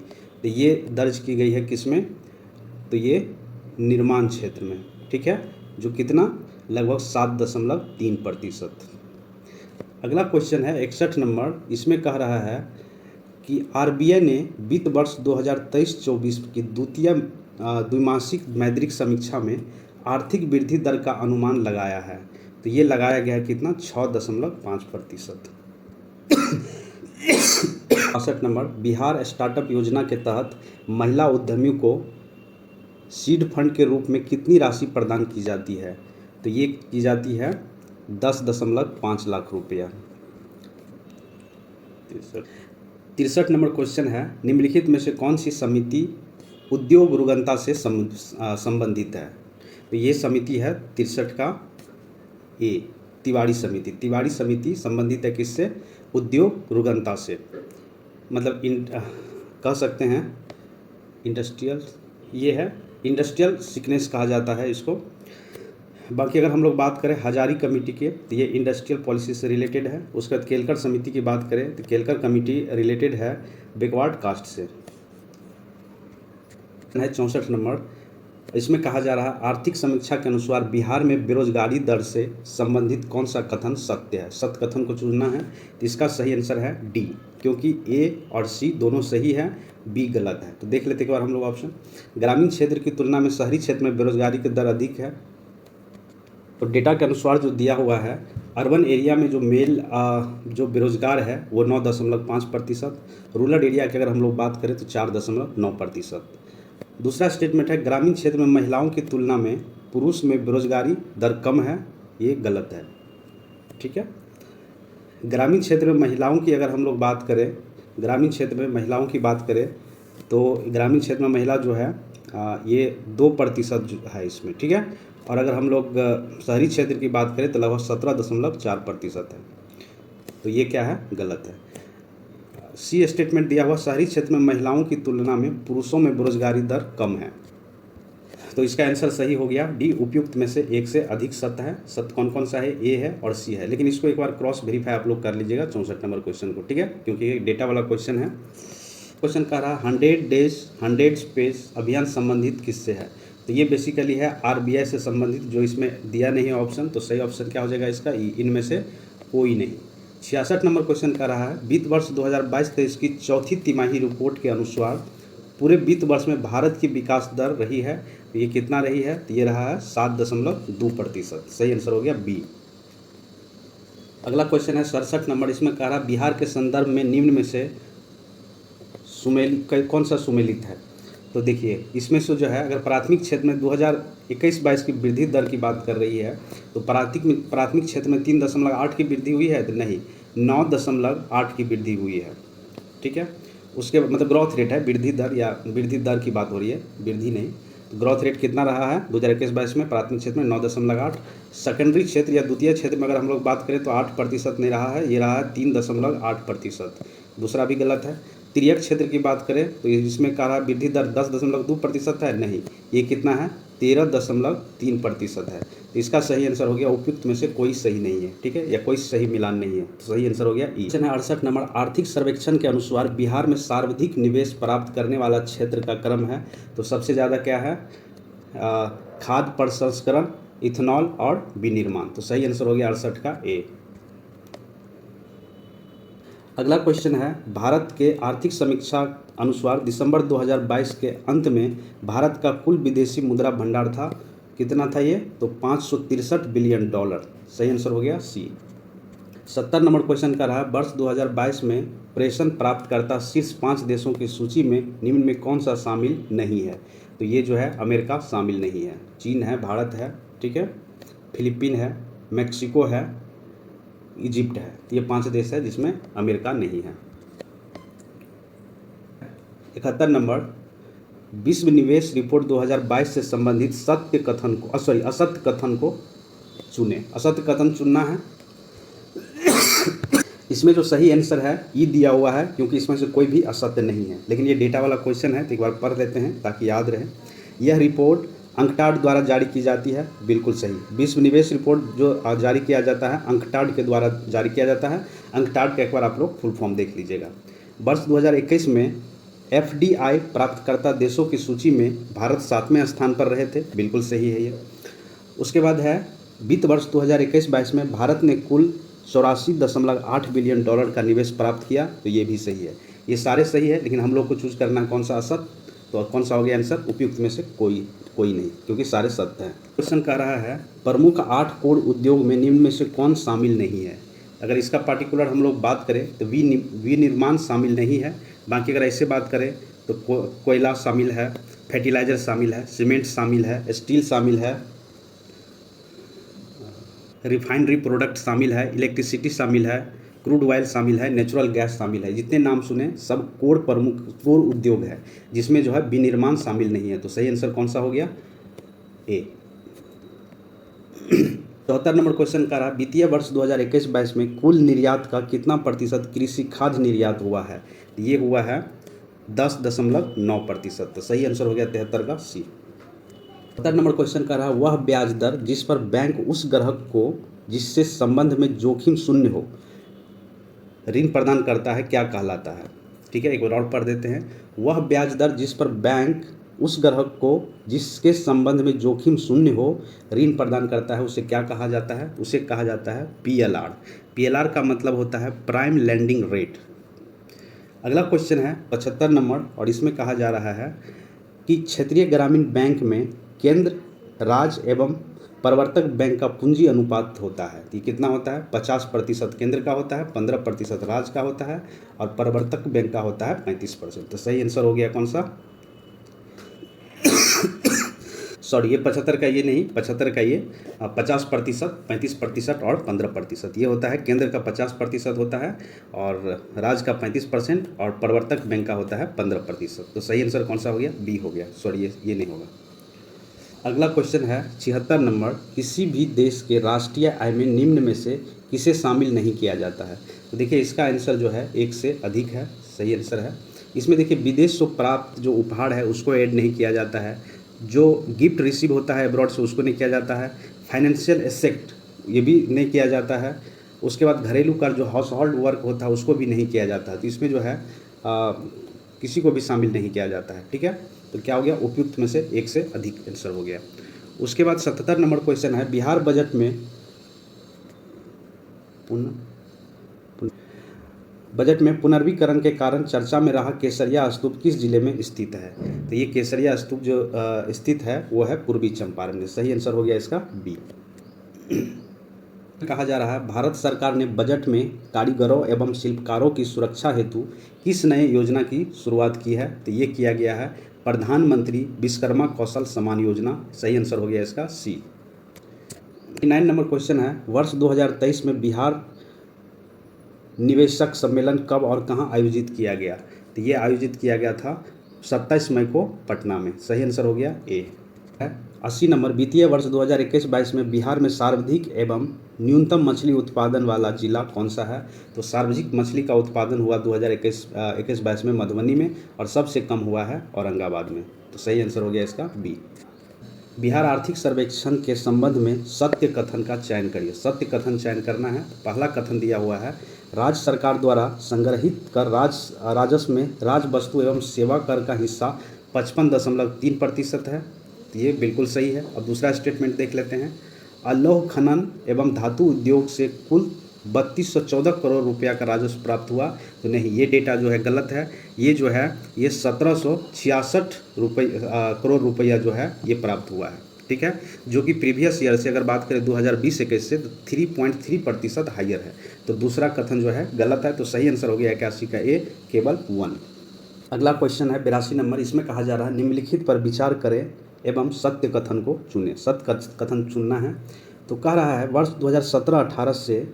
तो ये दर्ज की गई है किस में? तो ये निर्माण क्षेत्र में। ठीक है, जो कितना? लगभग 7.3%। अगला क्वेश्चन है 61 नंबर। इसमें कह रहा है कि आरबीआई ने वित्त वर्ष 2023-24 की द्विमासिक मौद्रिक समीक्षा में आर्थिक वृद्धि दर का अनुमान लगाया है। तो ये लगाया गया है कितना? 6.5%। 62 नंबर बिहार स्टार्टअप योजना के तहत महिला उद्यमियों को सीड फंड के रूप में कितनी राशि प्रदान की जाती है? तो ये की जाती है 10.5 लाख रुपया। 63 नंबर क्वेश्चन है निम्नलिखित में से कौन सी समिति उद्योग रुगनता से संबंधित है? तो ये समिति है 63 का ए, तिवारी समिति। तिवारी समिति संबंधित है किससे? उद्योग रुगनता से। मतलब कह सकते हैं इंडस्ट्रियल, ये है इंडस्ट्रियल सिकनेस कहा जाता है इसको। बाकी अगर हम लोग बात करें हजारी कमेटी के तो ये इंडस्ट्रियल पॉलिसी से रिलेटेड है। उसके बाद केलकर समिति की बात करें तो केलकर कमेटी रिलेटेड है बैकवर्ड कास्ट से। 64 नंबर इसमें कहा जा रहा है आर्थिक समीक्षा के अनुसार बिहार में बेरोजगारी दर से संबंधित कौन सा कथन सत्य है? सत्य कथन को चुनना है। तो इसका सही आंसर है डी, क्योंकि ए और सी दोनों सही है, बी गलत है। तो देख लेते एक बार हम लोग ऑप्शन। ग्रामीण क्षेत्र की तुलना में शहरी क्षेत्र में बेरोजगारी की दर अधिक है। तो डेटा के अनुसार जो दिया हुआ है अर्बन एरिया में जो मेल जो बेरोजगार है वो 9.5%। रूरल एरिया की अगर हम लोग बात करें तो 4.9%। दूसरा स्टेटमेंट है ग्रामीण क्षेत्र में महिलाओं की तुलना में पुरुष में बेरोजगारी दर कम है। ये गलत है। ठीक है, ग्रामीण क्षेत्र में महिलाओं की अगर हम लोग बात करें, ग्रामीण क्षेत्र में महिलाओं की बात करें तो ग्रामीण क्षेत्र में महिला जो है ये 2% है इसमें। ठीक है, और अगर हम लोग शहरी क्षेत्र की बात करें तो लगभग 17.4% है। तो ये क्या है? गलत है। सी स्टेटमेंट दिया हुआ शहरी क्षेत्र में महिलाओं की तुलना में पुरुषों में बेरोजगारी दर कम है। तो इसका आंसर सही हो गया डी, उपयुक्त में से एक से अधिक सत्य है। सत्य कौन कौन सा है, ए है और सी है, लेकिन इसको एक बार क्रॉस वेरीफाई आप लोग कर लीजिएगा 64 नंबर क्वेश्चन को, ठीक है, क्योंकि ये डेटा वाला क्वेश्चन है। क्वेश्चन कह रहा 100 स्पेस अभियान संबंधित किससे है, तो ये बेसिकली है आरबीआई से संबंधित, जो इसमें दिया नहीं है ऑप्शन, तो सही ऑप्शन क्या हो जाएगा इसका, इनमें से कोई नहीं। 66 नंबर क्वेश्चन का रहा है वित्त वर्ष 2022-23 की चौथी तिमाही रिपोर्ट के अनुसार पूरे वित्त वर्ष में भारत की विकास दर रही है, तो ये कितना रही है, तो ये रहा है 7.2%। सही आंसर हो गया बी। अगला क्वेश्चन है 67 नंबर, इसमें कह रहा बिहार के संदर्भ में निम्न में से कौन सा सुमेलित है। तो देखिए इसमें से जो है, अगर प्राथमिक क्षेत्र में 2021-22 की वृद्धि दर की बात कर रही है, तो प्राथमिक क्षेत्र में 3.8 की वृद्धि हुई है, तो नहीं 9.8 की वृद्धि हुई है, ठीक है। उसके मतलब ग्रोथ रेट है, वृद्धि दर या वृद्धि दर की बात हो रही है, वृद्धि नहीं। तो ग्रोथ रेट कितना रहा है 2021-22 में प्राथमिक क्षेत्र में 9.8। सेकेंडरी क्षेत्र या द्वितीय क्षेत्र में अगर हम लोग बात करें तो 8% नहीं रहा है, ये रहा है 3.8%। दूसरा भी गलत है। तृतीयक क्षेत्र की बात करें तो इसमें कह रहा है वृद्धि दर 10.2% है, नहीं ये कितना है 13.3% है। तो इसका सही आंसर हो गया उपयुक्त में से कोई सही नहीं है, ठीक है, या कोई सही मिलान नहीं है, तो सही आंसर हो गया ई। 68 नंबर, आर्थिक सर्वेक्षण के अनुसार बिहार में सर्वाधिक निवेश प्राप्त करने वाला क्षेत्र का क्रम है, तो सबसे ज़्यादा क्या है, खाद्य प्रसंस्करण, इथेनॉल और विनिर्माण, तो सही आंसर हो गया 68 का ए। अगला क्वेश्चन है भारत के आर्थिक समीक्षा अनुसार दिसंबर 2022 के अंत में भारत का कुल विदेशी मुद्रा भंडार था, कितना था ये, तो $563 बिलियन। सही आंसर हो गया सी। 70 नंबर क्वेश्चन का रहा वर्ष 2022 में प्रेषण प्राप्तकर्ता शीर्ष 5 देशों की सूची में निम्न में कौन सा शामिल नहीं है, तो ये जो है अमेरिका शामिल नहीं है, चीन है, भारत है, ठीक है, फिलीपीन है, मैक्सिको है, इजिप्ट है, ये 5 देश है जिसमें अमेरिका नहीं है। 71 नंबर, विश्व निवेश रिपोर्ट 2022 से संबंधित असत्य कथन को चुने। असत्य कथन चुनना है। इसमें जो सही आंसर है ई दिया हुआ है, क्योंकि इसमें से कोई भी असत्य नहीं है, लेकिन ये डेटा वाला क्वेश्चन है तो एक बार पढ़ लेते हैं ताकि याद रहे। यह रिपोर्ट अंकटाड द्वारा जारी की जाती है, बिल्कुल सही। विश्व निवेश रिपोर्ट जो जारी किया जाता है अंकटाड के द्वारा जारी किया जाता है। अंकटाड का एक बार आप लोग फुल फॉर्म देख लीजिएगा। वर्ष 2021 में एफडीआई प्राप्तकर्ता देशों की सूची में भारत 7वें स्थान पर रहे थे, बिल्कुल सही है ये। उसके बाद है वित्त वर्ष 2021-22 में भारत ने कुल $84.8 बिलियन का निवेश प्राप्त किया, तो ये भी सही है। ये सारे सही है, लेकिन हम लोग को चूज करना कौन सा असत, तो कौन सा हो गया आंसर, उपयुक्त में से कोई नहीं, क्योंकि सारे सत्य हैं। क्वेश्चन कह रहा है प्रमुख 8 कोर उद्योग में निम्न में से कौन शामिल नहीं है। अगर इसका पार्टिकुलर हम लोग बात करें तो विनिर्माण शामिल नहीं है। बाकी अगर ऐसे बात करें तो कोयला शामिल है, फर्टिलाइजर शामिल है, सीमेंट शामिल है, स्टील शामिल है, रिफाइनरी प्रोडक्ट शामिल है, इलेक्ट्रिसिटी शामिल है, क्रूड ऑयल शामिल है, नेचुरल गैस शामिल है। जितने नाम सुने सब प्रमुख कोर उद्योग है, जिसमें जो है विनिर्माण शामिल नहीं है, तो सही आंसर कौन सा हो गया, ए। 74 नंबर क्वेश्चन का रहा वित्तीय वर्ष 2021-22 में कुल निर्यात का कितना प्रतिशत कृषि खाद्य निर्यात हुआ है, ये हुआ है 10.9%, तो सही आंसर हो गया 73 का सी। 70 नंबर क्वेश्चन का रहा वह ब्याज दर जिस पर बैंक उस ग्राहक को जिससे संबंध में जोखिम शून्य हो ऋण प्रदान करता है क्या कहलाता है। ठीक है, एक बार और पढ़ देते हैं। वह ब्याज दर जिस पर बैंक उस ग्राहक को जिसके संबंध में जोखिम शून्य हो ऋण प्रदान करता है उसे क्या कहा जाता है, उसे कहा जाता है पीएलआर। पीएलआर का मतलब होता है प्राइम लैंडिंग रेट। अगला क्वेश्चन है 75 नंबर, और इसमें कहा जा रहा है कि क्षेत्रीय ग्रामीण बैंक में केंद्र, राज्य एवं प्रवर्तक बैंक का पूंजी अनुपात होता है, ये कितना होता है, 50% केंद्र का होता है, 15% राज्य का होता है और प्रवर्तक बैंक का होता है 35%। तो सही आंसर हो गया कौन सा, सॉरी ये 75 का ये नहीं, 75 का ये 50%, 35% और 15%। ये होता है केंद्र का 50% होता है और राज्य का 35% और प्रवर्तक बैंक का होता है 15%। तो सही आंसर कौन सा हो गया, बी हो गया, सॉरी ये नहीं होगा। अगला क्वेश्चन है 76 नंबर, किसी भी देश के राष्ट्रीय आय में निम्न में से किसे शामिल नहीं किया जाता है। तो देखिए इसका आंसर जो है एक से अधिक है, सही आंसर है। इसमें देखिए विदेश से प्राप्त जो उपहार है उसको ऐड नहीं किया जाता है, जो गिफ्ट रिसीव होता है अब्रॉड से उसको नहीं किया जाता है। फाइनेंशियल एसेट ये भी नहीं किया जाता है। उसके बाद घरेलू कार्य जो हाउस होल्ड वर्क होता है उसको भी नहीं किया जाता है। तो इसमें जो है किसी को भी शामिल नहीं किया जाता है। ठीक है, तो क्या हो गया, उपयुक्त में से एक से अधिक आंसर हो गया। उसके बाद 77 नंबर क्वेश्चन है, बिहार बजट में पुनर्वीकरण के कारण चर्चा में रहा केसरिया स्तूप किस जिले में स्थित है? तो ये केसरिया स्तूप जो स्थित है वो है पूर्वी चंपारण में। सही आंसर हो गया इसका बी। कहा जा रहा है भारत सरकार ने बजट में कारीगरों एवं शिल्पकारों की सुरक्षा हेतु किस नए योजना की शुरुआत की है? तो ये किया गया है प्रधानमंत्री विश्वकर्मा कौशल सम्मान योजना। सही आंसर हो गया इसका सी। 9 नंबर क्वेश्चन है, वर्ष 2023 में बिहार निवेशक सम्मेलन कब और कहां आयोजित किया गया? तो ये आयोजित किया गया था 27 मई को पटना में। सही आंसर हो गया ए। 80 नंबर, वित्तीय वर्ष 2021-22 में बिहार में सर्वाधिक एवं न्यूनतम मछली उत्पादन वाला जिला कौन सा है? तो सर्वाधिक मछली का उत्पादन हुआ 2021-22 में मधुबनी में और सबसे कम हुआ है औरंगाबाद में। तो सही आंसर हो गया इसका बी। बिहार आर्थिक सर्वेक्षण के संबंध में सत्य कथन का चयन करिए। सत्य कथन चयन करना है। पहला कथन दिया हुआ है, राज्य सरकार द्वारा संग्रहित कर राजस्व में राज वस्तु एवं सेवा कर का हिस्सा 55.3% है। तो ये बिल्कुल सही है। अब दूसरा स्टेटमेंट देख लेते हैं, लौह खनन एवं धातु उद्योग से कुल 3214 करोड़ रुपया का राजस्व प्राप्त हुआ। तो नहीं, ये डेटा जो है गलत है। ये जो है ये 1766 करोड़ रुपया जो है ये प्राप्त हुआ है। ठीक है, जो कि प्रीवियस ईयर से अगर बात करें 2020-21 से 3.3% हाइयर है। तो दूसरा कथन जो है गलत है। तो सही आंसर हो गया 81 का ए, केवल 1। अगला क्वेश्चन है 82 नंबर, इसमें कहा जा रहा है निम्नलिखित पर विचार करें एवं सत्य कथन को चुनें। सत्य कथन चुनना है। तो कह रहा है वर्ष 2017-18 से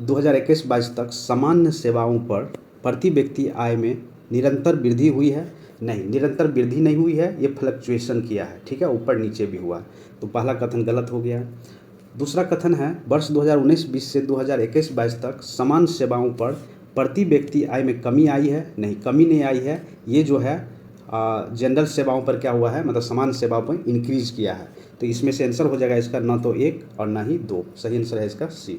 2021-22 तक सामान्य सेवाओं पर प्रति व्यक्ति आय में निरंतर वृद्धि हुई है। नहीं, निरंतर वृद्धि नहीं हुई है, ये फ्लक्चुएशन किया है। ठीक है, ऊपर नीचे भी हुआ है। तो पहला कथन गलत हो गया। दूसरा कथन है वर्ष 2019-20 से 2021-22 तक समान सेवाओं पर प्रति व्यक्ति आय में कमी आई है। नहीं, कमी नहीं आई है। ये जो है जनरल सेवाओं पर क्या हुआ है, मतलब समान सेवाओं पर इंक्रीज किया है। तो इसमें से आंसर हो जाएगा इसका न तो 1 और ना ही 2। सही आंसर है इसका सी।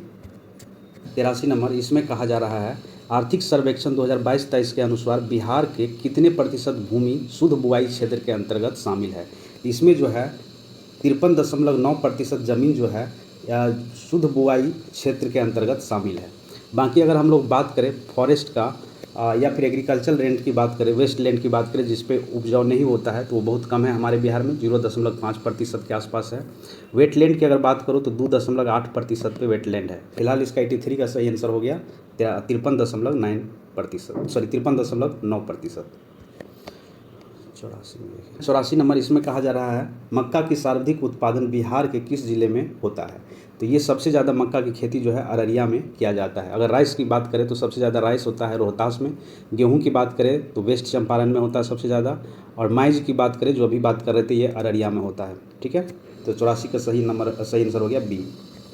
83 नंबर, इसमें कहा जा रहा है आर्थिक सर्वेक्षण 2022-23 के अनुसार बिहार के कितने प्रतिशत भूमि शुद्ध बुआई क्षेत्र के अंतर्गत शामिल है? इसमें जो है 53.9% ज़मीन जो है शुद्ध बुआई क्षेत्र के अंतर्गत शामिल है। बाकी अगर हम लोग बात करें फॉरेस्ट का या फिर एग्रीकल्चर लैंड की बात करें, वेस्ट लैंड की बात करें जिस पे उपजाऊ नहीं होता है, तो वो बहुत कम है हमारे बिहार में, 0.5% के आसपास है। वेट लैंड की अगर बात करो तो 2.8% पे वेट लैंड है। फिलहाल इसका 83 का सही आंसर हो गया 53.9%, सॉरी 53.9%। 84 नंबर, इसमें कहा जा रहा है मक्का की सर्वाधिक उत्पादन बिहार के किस जिले में होता है? तो ये सबसे ज़्यादा मक्का की खेती जो है अररिया में किया जाता है। अगर राइस की बात करें तो सबसे ज़्यादा राइस होता है रोहतास में। गेहूं की बात करें तो वेस्ट चंपारण में होता है सबसे ज़्यादा। और माइज की बात करें जो अभी बात कर रहे थे, ये अररिया में होता है। ठीक है, तो 84 का सही आंसर हो गया बी।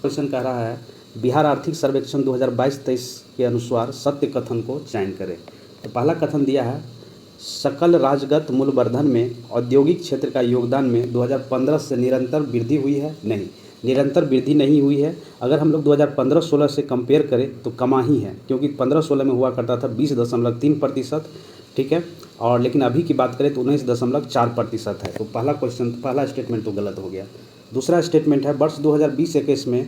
क्वेश्चन कह रहा है बिहार आर्थिक सर्वेक्षण 2022-23 के अनुसार सत्य कथन को चयन करें। तो पहला कथन दिया है सकल राजगत मूल्यवर्धन में औद्योगिक क्षेत्र का योगदान में 2015 से निरंतर वृद्धि हुई है। नहीं, निरंतर वृद्धि नहीं हुई है। अगर हम लोग 2015-16 से कंपेयर करें तो कमा ही है, क्योंकि 15-16 में हुआ करता था 20.3%। ठीक है, और लेकिन अभी की बात करें तो 19.4% है। तो पहला स्टेटमेंट तो गलत हो गया। दूसरा स्टेटमेंट है वर्ष 2020-21 में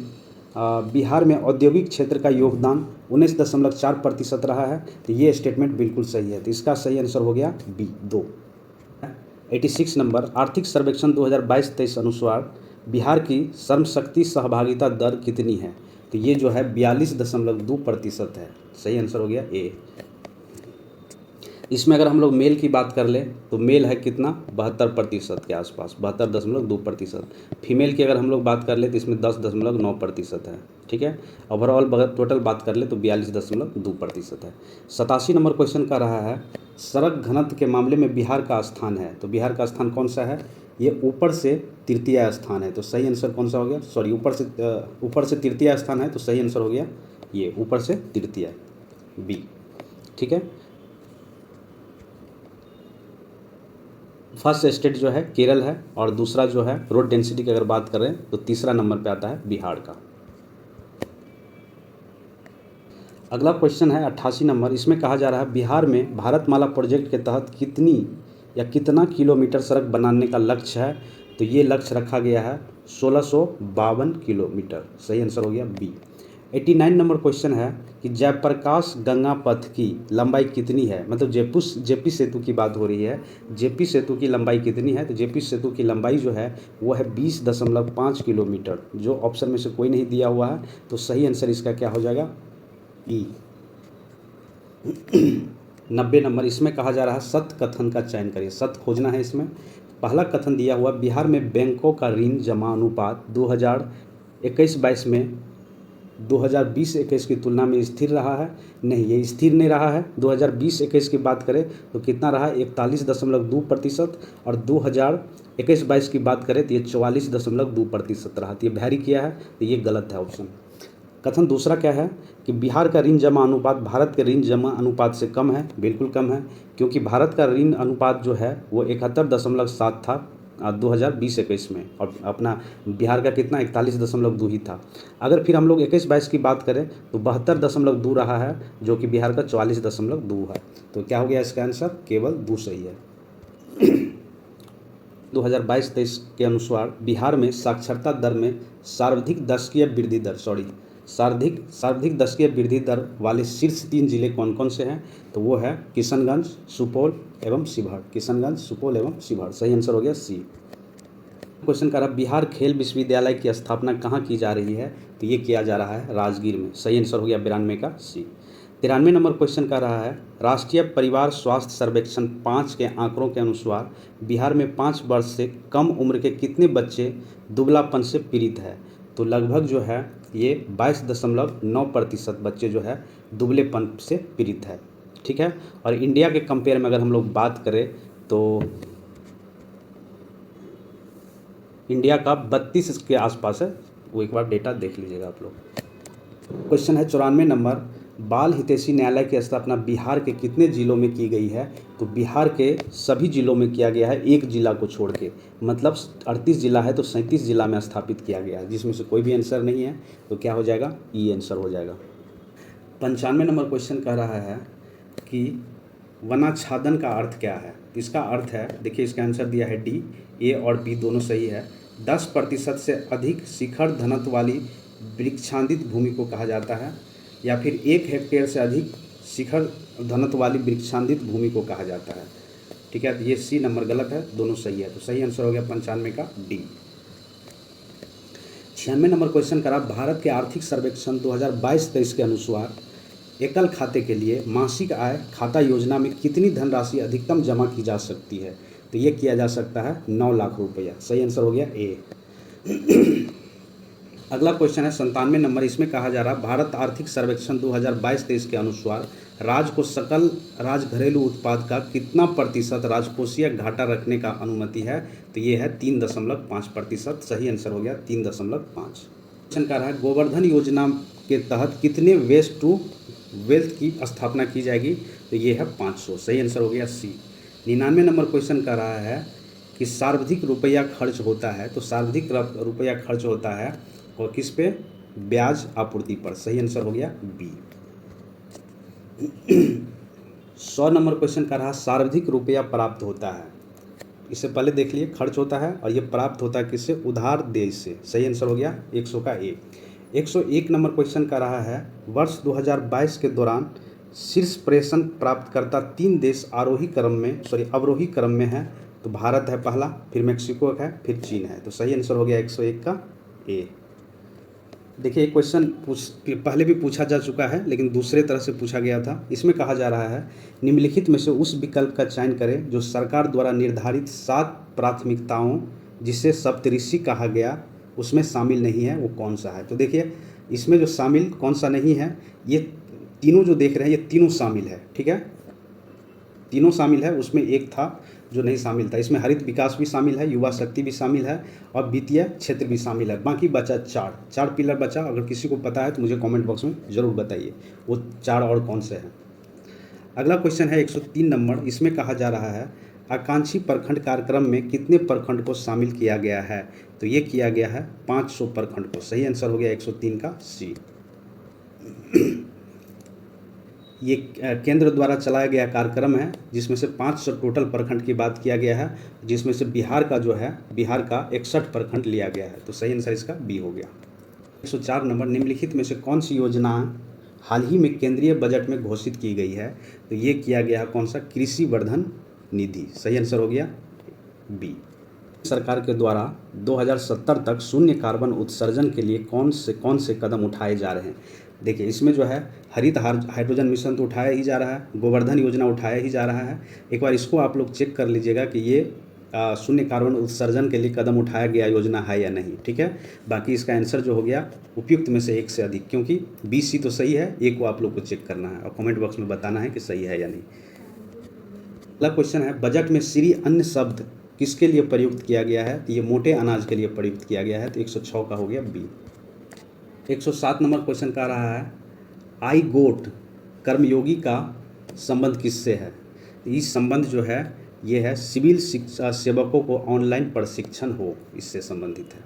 बिहार में औद्योगिक क्षेत्र का योगदान 19.4% रहा है। तो ये स्टेटमेंट बिल्कुल सही है। तो इसका सही आंसर हो गया बी 2। 86 नंबर, आर्थिक सर्वेक्षण 2022-23 अनुसार बिहार की श्रम शक्ति सहभागिता दर कितनी है? तो ये जो है 42.2% है। सही आंसर हो गया ए। इसमें अगर हम लोग मेल की बात कर लें तो मेल है कितना, 72% के आसपास, 72.2%। फीमेल की अगर हम लोग बात कर लें तो इसमें 10.9% है। ठीक है, ओवरऑल टोटल बात कर ले तो 42.2% है। 87 नंबर क्वेश्चन का रहा है सड़क घनत्व के मामले में बिहार का स्थान है। तो बिहार का स्थान कौन सा है? ये ऊपर से तृतीय स्थान है। तो सही आंसर कौन सा हो गया, सॉरी ऊपर से तृतीय स्थान है। तो सही आंसर हो गया ये ऊपर से तृतीय बी। ठीक है, फर्स्ट स्टेट जो है केरल है और दूसरा जो है रोड डेंसिटी की अगर बात करें तो तीसरा नंबर पे आता है बिहार का। अगला क्वेश्चन है 88 नंबर। इसमें कहा जा रहा है बिहार में भारतमाला प्रोजेक्ट के तहत कितनी या कितना किलोमीटर सड़क बनाने का लक्ष्य है। तो ये लक्ष्य रखा गया है 1652 किलोमीटर। सही आंसर हो गया बी। 89 नंबर क्वेश्चन है कि जयप्रकाश गंगा पथ की लंबाई कितनी है। मतलब जेपी सेतु की बात हो रही है। जेपी सेतु की लंबाई कितनी है। तो जेपी सेतु की लंबाई जो है वो है 20.5 किलोमीटर, जो ऑप्शन में से कोई नहीं दिया हुआ है। तो सही आंसर इसका क्या हो जाएगा ई। 90 नंबर। इसमें कहा जा रहा है सत्य कथन का चयन करिए। सत्य खोजना है इसमें। पहला कथन दिया हुआ बिहार में बैंकों का ऋण जमा अनुपात 2021-22 में 2020-21 की तुलना में स्थिर रहा है। नहीं, ये स्थिर नहीं रहा है। 2020-21 की बात करें तो कितना रहा, 41.2%। और 2021-22 की बात करें तो ये 44.2% रहा। तो ये वैरी किया है, तो ये गलत है ऑप्शन। कथन दूसरा क्या है कि बिहार का ऋण जमा अनुपात भारत के ऋण जमा अनुपात से कम है। बिल्कुल कम है, क्योंकि भारत का ऋण अनुपात जो है वो 71.7 था 2020-21 में, और अपना बिहार का कितना 41.2 ही था। अगर फिर हम लोग 21-22 की बात करें तो 72.2 रहा है, जो कि बिहार का 44.2 है। तो क्या हो गया इसका आंसर, केवल 2 सही है। 2022-23 के अनुसार बिहार में साक्षरता दर में सर्वाधिक दशकीय वृद्धि दर वाले शीर्ष 3 जिले कौन कौन से हैं। तो वो है किशनगंज, सुपौल एवं शिवहर। किशनगंज, सुपौल एवं शिवहर। सही आंसर हो गया सी। क्वेश्चन का रहा बिहार खेल विश्वविद्यालय की स्थापना कहाँ की जा रही है। तो ये किया जा रहा है राजगीर में। सही आंसर हो गया 92 का सी। 93 नंबर क्वेश्चन का रहा है राष्ट्रीय परिवार स्वास्थ्य सर्वेक्षण 5 के आंकड़ों के अनुसार बिहार में 5 वर्ष से कम उम्र के कितने बच्चे दुबलापन से पीड़ित है। तो लगभग जो है ये 22.9% बच्चे जो है दुबलेपन से पीड़ित है। ठीक है। और इंडिया के कंपेयर में अगर हम लोग बात करें तो इंडिया का 32 के आसपास है। वो एक बार डेटा देख लीजिएगा आप लोग। क्वेश्चन है 94 नंबर। बाल हितैषी न्यायालय की स्थापना बिहार के कितने जिलों में की गई है। तो बिहार के सभी जिलों में किया गया है, एक जिला को छोड़ के। मतलब 38 जिला है तो 37 जिला में स्थापित किया गया है, जिसमें से कोई भी आंसर नहीं है। तो क्या हो जाएगा, ई आंसर हो जाएगा। 95 नंबर क्वेश्चन कह रहा है कि वनाच्छादन का अर्थ क्या है। इसका अर्थ है, देखिए इसका आंसर दिया है डी। ए और बी दोनों सही है। 10% से अधिक शिखर घनत्व वाली वृक्षांदित भूमि को कहा जाता है, या फिर 1 हेक्टेयर से अधिक शिखर घनत्व वाली वृक्षांदित भूमि को कहा जाता है। ठीक है, तो ये सी नंबर गलत है, दोनों सही है। तो सही आंसर हो गया 95 का डी। 96 नंबर क्वेश्चन करा भारत के आर्थिक सर्वेक्षण 2022-23 के अनुसार एकल खाते के लिए मासिक आय खाता योजना में कितनी धनराशि अधिकतम जमा की जा सकती है। तो ये किया जा सकता है 9 लाख रुपया। सही आंसर हो गया ए। अगला क्वेश्चन है 97 नंबर। इसमें कहा जा रहा है भारत आर्थिक सर्वेक्षण 2022-23 के अनुसार राज्य को सकल राज्य घरेलू उत्पाद का कितना प्रतिशत राजकोषीय घाटा रखने का अनुमति है। तो ये है 3.5%। सही आंसर हो गया 3.5। क्वेश्चन कह रहा है गोवर्धन योजना के तहत कितने वेस्ट टू वेल्थ की स्थापना की जाएगी। तो ये है 500। सही आंसर हो गया सी। 99 नंबर क्वेश्चन कह रहा है कि सर्वाधिक रुपया खर्च होता है। तो सर्वाधिक रुपया खर्च होता है और किस पे, ब्याज आपूर्ति पर। सही आंसर हो गया बी। 100 नंबर क्वेश्चन का रहा सर्वाधिक रुपया प्राप्त होता है। इससे पहले देख लिए खर्च होता है और ये प्राप्त होता है किससे, उधार देश से। सही आंसर हो गया 100 का ए। 101 नंबर क्वेश्चन का रहा है वर्ष 2022 के दौरान शीर्ष प्रेषण प्राप्तकर्ता 3 देश अवरोही क्रम में है। तो भारत है पहला, फिर मेक्सिको है, फिर चीन है। तो सही आंसर हो गया 101 का ए। देखिए एक क्वेश्चन पहले भी पूछा जा चुका है, लेकिन दूसरे तरह से पूछा गया था। इसमें कहा जा रहा है निम्नलिखित में से उस विकल्प का चयन करें जो सरकार द्वारा निर्धारित 7 प्राथमिकताओं जिसे सप्तऋषि कहा गया उसमें शामिल नहीं है, वो कौन सा है। तो देखिए इसमें जो शामिल कौन सा नहीं है, ये तीनों जो देख रहे हैं ये तीनों शामिल है। ठीक है, तीनों शामिल है। उसमें एक था जो नहीं शामिल था। इसमें हरित विकास भी शामिल है, युवा शक्ति भी शामिल है और वित्तीय क्षेत्र भी शामिल है। बाकी बचा 4 पिलर बचा। अगर किसी को पता है तो मुझे कमेंट बॉक्स में ज़रूर बताइए वो 4 और कौन से हैं। अगला क्वेश्चन है 103 नंबर। इसमें कहा जा रहा है आकांक्षी प्रखंड कार्यक्रम में कितने प्रखंड को शामिल किया गया है? तो ये किया गया है 500 प्रखंड को। सही आंसर हो गया 103 का सी। ये केंद्र द्वारा चलाया गया कार्यक्रम है जिसमें से 500 टोटल प्रखंड की बात किया गया है, जिसमें से बिहार का जो है बिहार का 61 प्रखंड लिया गया है। तो सही आंसर इसका बी हो गया। 104 नंबर, निम्नलिखित में से कौन सी योजना हाल ही में केंद्रीय बजट में घोषित की गई है? तो ये किया गया है कौन सा? कृषि वर्धन निधि। सही आंसर हो गया बी। सरकार के द्वारा 2070 तक शून्य कार्बन उत्सर्जन के लिए कौन से कदम उठाए जा रहे हैं? देखिए, इसमें जो है हरित हाइड्रोजन मिशन तो उठाया ही जा रहा है, गोवर्धन योजना उठाया ही जा रहा है। एक बार इसको आप लोग चेक कर लीजिएगा कि ये शून्य कार्बन उत्सर्जन के लिए कदम उठाया गया योजना है या नहीं। ठीक है, बाकी इसका आंसर जो हो गया उपयुक्त में से एक से अधिक, क्योंकि बी सी तो सही है, एक को आप लोग को चेक करना है और कमेंट बॉक्स में बताना है कि सही है या नहीं। अगला क्वेश्चन है, बजट में श्री अन्न शब्द किसके लिए प्रयुक्त किया गया है? तो ये मोटे अनाज के लिए प्रयुक्त किया गया है। तो 106 का हो गया बी। 107 नंबर क्वेश्चन का रहा है, आई गोट कर्मयोगी का संबंध किससे है? इस संबंध जो है ये है सिविल शिक्षा सेवकों को ऑनलाइन प्रशिक्षण हो, इससे संबंधित है।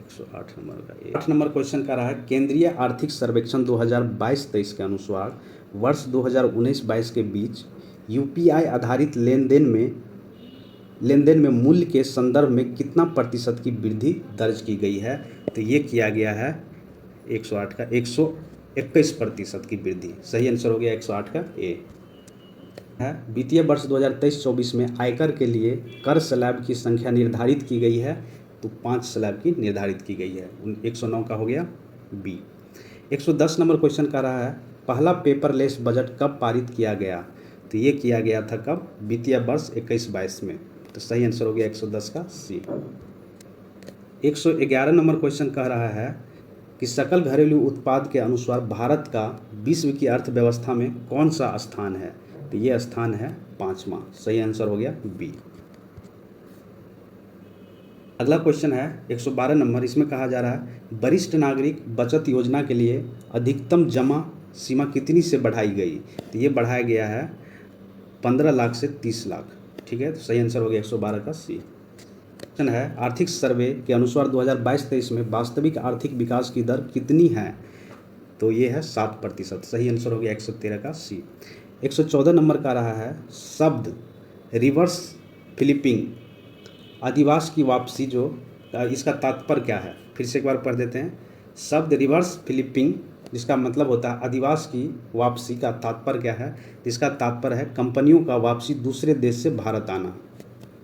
108 नंबर का 8 नंबर क्वेश्चन का रहा है, केंद्रीय आर्थिक सर्वेक्षण 2022-23 के अनुसार वर्ष 2019-22 के बीच यूपीआई आधारित लेनदेन में मूल्य के संदर्भ में कितना प्रतिशत की वृद्धि दर्ज की गई है? तो ये किया गया है 108 का 121% की वृद्धि। सही आंसर हो गया 108 का ए है। वित्तीय वर्ष 2023-24 में आयकर के लिए कर स्लैब की संख्या निर्धारित की गई है। तो 5 स्लैब की निर्धारित की गई है। 109 का हो गया बी। 110 नंबर क्वेश्चन का रहा है, पहला पेपरलेस बजट कब पारित किया गया? तो ये किया गया था कब? वित्तीय वर्ष 21-22 में। तो सही आंसर हो गया 110 का सी। 111 नंबर क्वेश्चन कह रहा है कि सकल घरेलू उत्पाद के अनुसार भारत का विश्व की अर्थव्यवस्था में कौन सा स्थान है? तो ये स्थान है 5वां। सही आंसर हो गया बी। अगला क्वेश्चन है 112 नंबर, इसमें कहा जा रहा है वरिष्ठ नागरिक बचत योजना के लिए अधिकतम जमा सीमा कितनी से बढ़ाई गई? तो ये बढ़ाया गया है 15 लाख से 30 लाख। ठीक है, तो सही आंसर हो गया 112 का सी। क्वेश्चन है, आर्थिक सर्वे के अनुसार 2022-23 में वास्तविक आर्थिक विकास की दर कितनी है? तो ये है 7%। सही आंसर हो गया 113 का सी। 114 नंबर का रहा है, शब्द रिवर्स फ्लिपिंग अधिवास की वापसी, जो इसका तात्पर्य क्या है? फिर से एक बार पढ़ देते हैं। शब्द रिवर्स फ्लिपिंग जिसका मतलब होता है अधिवास की वापसी का तात्पर्य क्या है? इसका तात्पर्य है कंपनियों का वापसी दूसरे देश से भारत आना।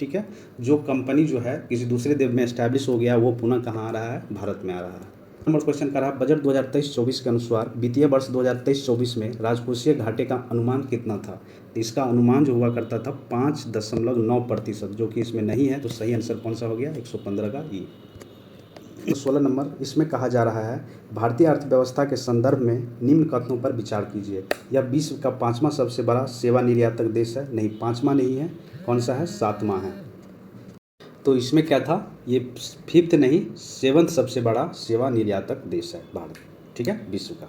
ठीक है, जो कंपनी जो है किसी दूसरे देश में एस्टैब्लिश हो गया वो पुनः कहाँ आ रहा है? भारत में आ रहा है। नंबर क्वेश्चन का रहा, बजट 2023-24 के अनुसार वित्तीय वर्ष 2023-24 में राजकोषीय घाटे का अनुमान कितना था? तो इसका अनुमान जो हुआ करता था 5.9%, जो कि इसमें नहीं है। तो सही आंसर कौन सा हो गया? 115 का ई। 16 नंबर, इसमें कहा जा रहा है भारतीय अर्थव्यवस्था के संदर्भ में निम्न कथनों पर विचार कीजिए। यह विश्व का 5वां सबसे बड़ा सेवा निर्यातक देश है। नहीं, 5वां नहीं है। कौन सा है? 7वां है। तो इसमें क्या था? ये 5th नहीं 7th सबसे बड़ा सेवा निर्यातक देश है भारत। ठीक है, विश्व का।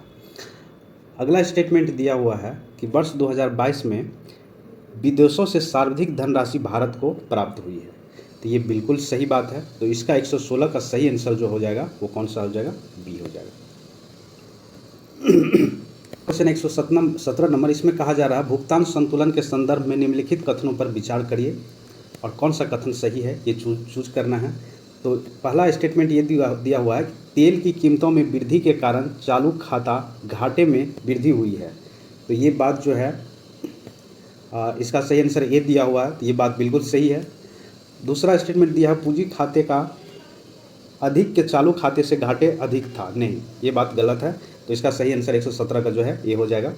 अगला स्टेटमेंट दिया हुआ है कि वर्ष 2022 में विदेशों से सर्वाधिक धनराशि भारत को प्राप्त हुई है। तो ये बिल्कुल सही बात है। तो इसका 116 का सही आंसर जो हो जाएगा वो कौन सा हो जाएगा? बी हो जाएगा। क्वेश्चन 117 नंबर, इसमें कहा जा रहा है भुगतान संतुलन के संदर्भ में निम्नलिखित कथनों पर विचार करिए और कौन सा कथन सही है ये चूज करना है। तो पहला स्टेटमेंट ये दिया हुआ है कि तेल की कीमतों में वृद्धि के कारण चालू खाता घाटे में वृद्धि हुई है। तो ये बात जो है इसका सही आंसर ये दिया हुआ है। तो ये बात बिल्कुल सही है। दूसरा स्टेटमेंट दिया है पूंजी खाते का अधिक के चालू खाते से घाटे अधिक था। नहीं, ये बात गलत है। तो इसका सही आंसर 117 का जो है ये हो जाएगा।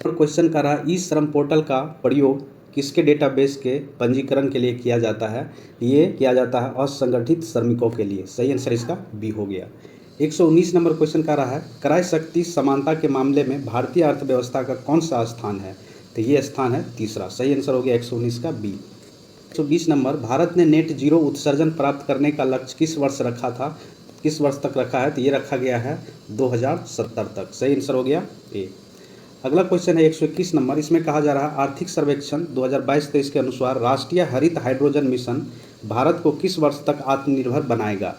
और क्वेश्चन का रहा, ई श्रम पोर्टल का प्रयोग किसके डेटाबेस के पंजीकरण के लिए किया जाता है? ये किया जाता है असंगठित श्रमिकों के लिए। सही आंसर इसका बी हो गया। 119 नंबर क्वेश्चन का रहा है क्रय शक्ति समानता के मामले में भारतीय अर्थव्यवस्था का कौन सा स्थान है? तो ये स्थान है 3रा। सही आंसर हो गया 119 का बी। 120 नंबर, भारत ने नेट जीरो उत्सर्जन प्राप्त करने का लक्ष्य किस वर्ष रखा था? किस वर्ष तक रखा है? तो ये रखा गया है 2070 तक। सही आंसर हो गया ए। अगला क्वेश्चन है 121 नंबर। इसमें कहा जा रहा है आर्थिक सर्वेक्षण 2022-23 के अनुसार राष्ट्रीय हरित हाइड्रोजन मिशन भारत को किस वर्ष तक आत्मनिर्भर बनाएगा?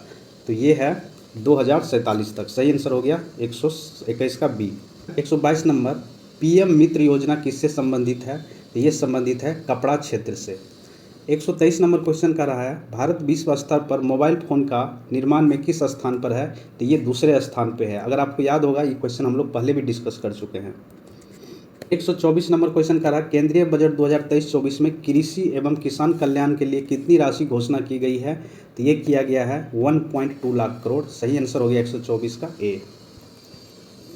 तो ये है 2047 तक। सही आंसर हो गया 121 का बी। 122 नंबर, पीएम मित्र योजना किससे संबंधित है? तो ये संबंधित है कपड़ा क्षेत्र से। 123 नंबर क्वेश्चन का रहा है भारत विश्व स्तर पर मोबाइल फ़ोन का निर्माण में किस स्थान पर है? तो ये दूसरे स्थान पे है। अगर आपको याद होगा ये क्वेश्चन हम लोग पहले भी डिस्कस कर चुके हैं। 124 नंबर क्वेश्चन का रहा केंद्रीय बजट 2023-24 में कृषि एवं किसान कल्याण के लिए कितनी राशि घोषणा की गई है? तो ये किया गया है 1.2 लाख करोड़। सही आंसर हो गया 124 का ए।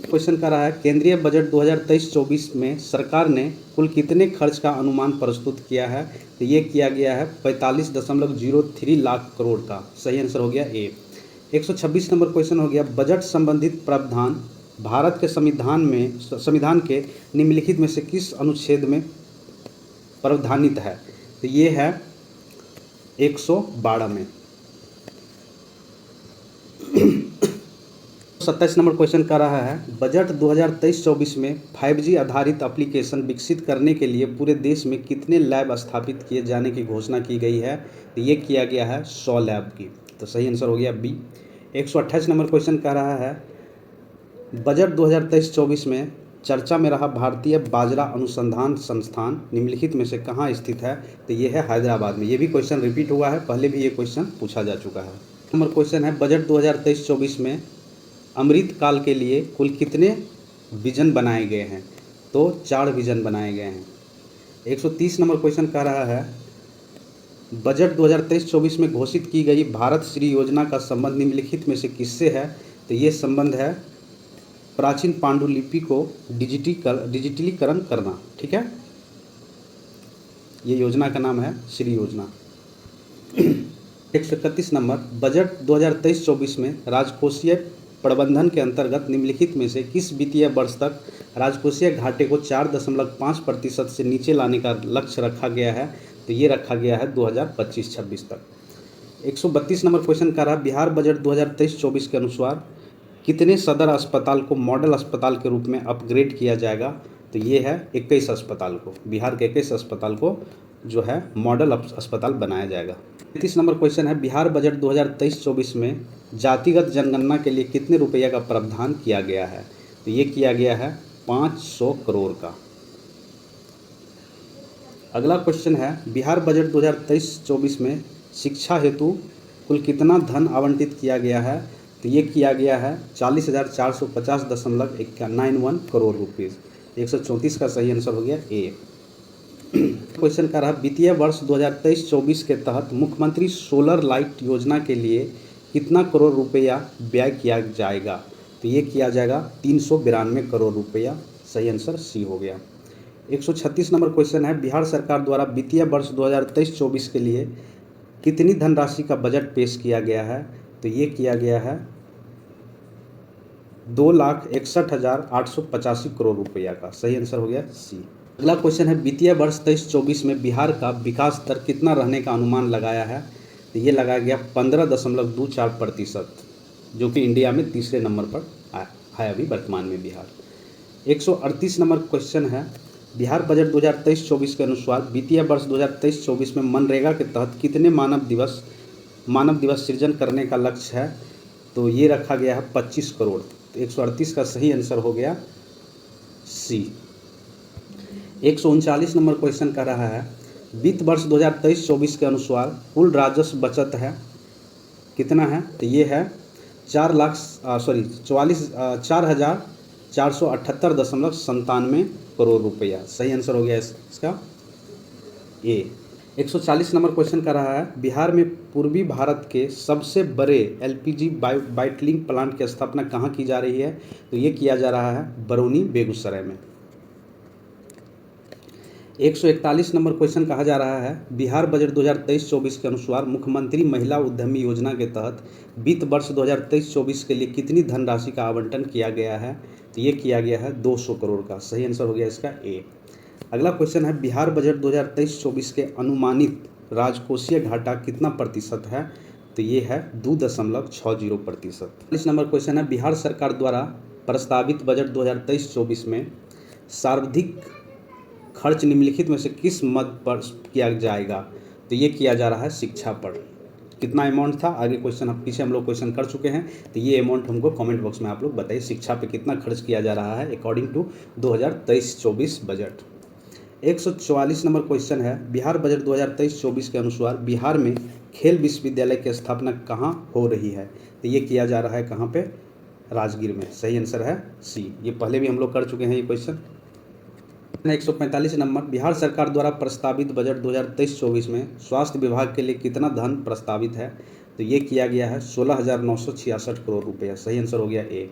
क्वेश्चन का रहा है केंद्रीय बजट 2023-24 में सरकार ने कुल कितने खर्च का अनुमान प्रस्तुत किया है? तो ये किया गया है 45.03 लाख करोड़ का। सही आंसर हो गया ए। 126 नंबर क्वेश्चन हो गया बजट संबंधित प्रावधान भारत के संविधान के निम्नलिखित में से किस अनुच्छेद में प्रावधानित है? तो ये है 112 में। 27 नंबर क्वेश्चन कर रहा है बजट 2023-24 में 5G आधारित एप्लीकेशन विकसित करने के लिए पूरे देश में कितने लैब स्थापित किए जाने की घोषणा की गई है? तो ये किया गया है 100 लैब की। तो सही आंसर हो गया बी। 128 नंबर क्वेश्चन कह रहा है बजट 2023-24 में चर्चा में रहा भारतीय बाजरा अनुसंधान संस्थान निम्नलिखित में से कहाँ स्थित है? तो ये है हैदराबाद में। ये भी क्वेश्चन रिपीट हुआ है, पहले भी ये क्वेश्चन पूछा जा चुका है। नंबर क्वेश्चन है बजट 2023-24 में अमृत काल के लिए कुल कितने विजन बनाए गए हैं? तो 4 विजन बनाए गए हैं। 130 नंबर क्वेश्चन कह रहा है बजट 2023-24 में घोषित की गई भारत श्री योजना का संबंध निम्नलिखित में से किससे है? तो ये संबंध है प्राचीन पांडुलिपि को डिजिटलीकरण करना। ठीक है, ये योजना का नाम है श्री योजना। 131 नंबर बजट 2023-24 में राजकोषीय प्रबंधन के अंतर्गत निम्नलिखित में से किस वित्तीय वर्ष तक राजकोषीय घाटे को 4.5% से नीचे लाने का लक्ष्य रखा गया है? तो ये रखा गया है 2025-26 तक। 132 नंबर क्वेश्चन का रहा बिहार बजट 2023-24 के अनुसार कितने सदर अस्पताल को मॉडल अस्पताल के रूप में अपग्रेड किया जाएगा? तो ये है 21 अस्पताल को, बिहार के 21 अस्पताल को जो है मॉडल अस्पताल बनाया जाएगा। 33 नंबर क्वेश्चन है बिहार बजट 2023-24 में जातिगत जनगणना के लिए कितने रुपया का प्रावधान किया गया है? तो ये किया गया है 500 करोड़ का। अगला क्वेश्चन है बिहार बजट 2023-24 में शिक्षा हेतु कुल कितना धन आवंटित किया गया है? तो ये किया गया है 40,450.91 करोड़ रुपीज़। 134 का सही आंसर हो गया ए। क्वेश्चन का रहा वित्तीय वर्ष 2023-24 के तहत मुख्यमंत्री सोलर लाइट योजना के लिए कितना करोड़ रुपया व्यय किया जाएगा? तो ये किया जाएगा 392 करोड़ रुपया। सही आंसर सी हो गया। 136 नंबर क्वेश्चन है बिहार सरकार द्वारा वित्तीय वर्ष 2023-24 के लिए कितनी धनराशि का बजट पेश किया गया है? तो ये किया गया है 2,61,885 करोड़ रुपया का। सही आंसर हो गया सी। अगला क्वेश्चन है वित्तीय वर्ष 23-24 में बिहार का विकास दर कितना रहने का अनुमान लगाया है? तो ये लगाया गया 15.24%, जो कि इंडिया में तीसरे नंबर पर है अभी वर्तमान में बिहार। 138 नंबर क्वेश्चन है बिहार बजट 2023-24 के अनुसार वित्तीय वर्ष 2023-24 में मनरेगा के तहत कितने मानव दिवस सृजन करने का लक्ष्य है? तो ये रखा गया है 25 करोड़। तो 138 का सही आंसर हो गया सी। 139 नंबर क्वेश्चन का रहा है वित्त वर्ष 2023-24 के अनुसार कुल राजस्व बचत है कितना है? तो ये है 4,478.97 करोड़ रुपया। सही आंसर हो गया इसका ए। 140 नंबर क्वेश्चन का रहा है बिहार में पूर्वी भारत के सबसे बड़े एलपीजी बाइटलिंग प्लांट की स्थापना कहाँ की जा रही है? तो ये किया जा रहा है बरौनी बेगूसराय में। 141 नंबर क्वेश्चन कहा जा रहा है बिहार बजट 2023-24 के अनुसार मुख्यमंत्री महिला उद्यमी योजना के तहत वित्त वर्ष 2023-24 के लिए कितनी धनराशि का आवंटन किया गया है? तो ये किया गया है 200 करोड़ का। सही आंसर हो गया इसका ए। अगला क्वेश्चन है बिहार बजट 2023-24 के अनुमानित राजकोषीय घाटा कितना प्रतिशत है? तो ये है 2.60%। 40 नंबर क्वेश्चन है बिहार सरकार द्वारा प्रस्तावित बजट 2023-24 में सर्वाधिक खर्च निम्नलिखित में से किस मद पर किया जाएगा? तो ये किया जा रहा है शिक्षा पर। कितना अमाउंट था, आगे क्वेश्चन पीछे हम लोग क्वेश्चन कर चुके हैं, तो ये अमाउंट हमको कमेंट बॉक्स में आप लोग बताइए शिक्षा पे कितना खर्च किया जा रहा है according to 2023-24 budget. 144 number question है, बिहार बजट 2023-24 के अनुसार बिहार में खेल विश्वविद्यालय की स्थापना कहाँ हो रही है? तो ये किया जा रहा है कहाँ पे? राजगीर में। सही आंसर है सी। ये पहले भी हम लोग कर चुके हैं ये क्वेश्चन। 145 नंबर, बिहार सरकार द्वारा प्रस्तावित बजट 2023-24 में स्वास्थ्य विभाग के लिए कितना धन प्रस्तावित है? तो ये किया गया है 16,966 करोड़ रुपये। सही आंसर हो गया ए।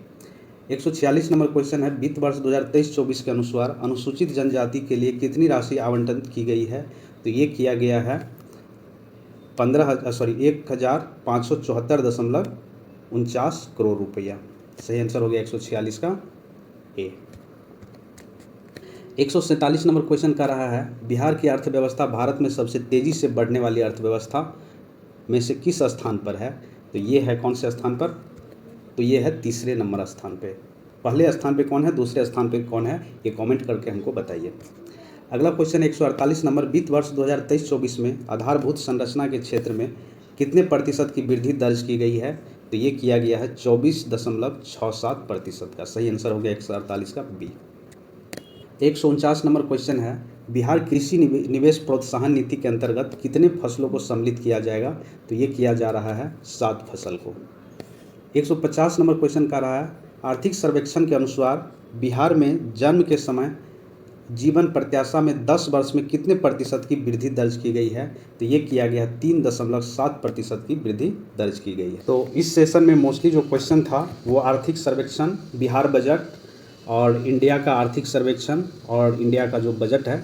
146 नंबर क्वेश्चन है, वित्त वर्ष 2023-24 के अनुसार अनुसूचित जनजाति के लिए कितनी राशि आवंटित की गई है? तो ये किया गया है 1,574.49 करोड़ रुपया। सही आंसर हो गया 146 का ए। 147 नंबर क्वेश्चन का रहा है, बिहार की अर्थव्यवस्था भारत में सबसे तेज़ी से बढ़ने वाली अर्थव्यवस्था में से किस स्थान पर है? तो ये है कौन से स्थान पर? तो ये है तीसरे नंबर स्थान पे। पहले स्थान पे कौन है, दूसरे स्थान पे कौन है, ये कमेंट करके हमको बताइए। अगला क्वेश्चन 148 नंबर, वित्त वर्ष 2023-24 में आधारभूत संरचना के क्षेत्र में कितने प्रतिशत की वृद्धि दर्ज की गई है? तो ये किया गया है 24.67% का। सही आंसर हो गया 148 का बी। 149 नंबर क्वेश्चन है, बिहार कृषि निवेश प्रोत्साहन नीति के अंतर्गत कितने फसलों को सम्मिलित किया जाएगा? तो ये किया जा रहा है 7 फसल को। 150 नंबर क्वेश्चन का रहा है, आर्थिक सर्वेक्षण के अनुसार बिहार में जन्म के समय जीवन प्रत्याशा में 10 वर्ष में कितने प्रतिशत की वृद्धि दर्ज की गई है? तो ये किया गया 3.7% की वृद्धि दर्ज की गई है। तो इस सेशन में मोस्टली जो क्वेश्चन था वो आर्थिक सर्वेक्षण, बिहार बजट और इंडिया का आर्थिक सर्वेक्षण और इंडिया का जो बजट है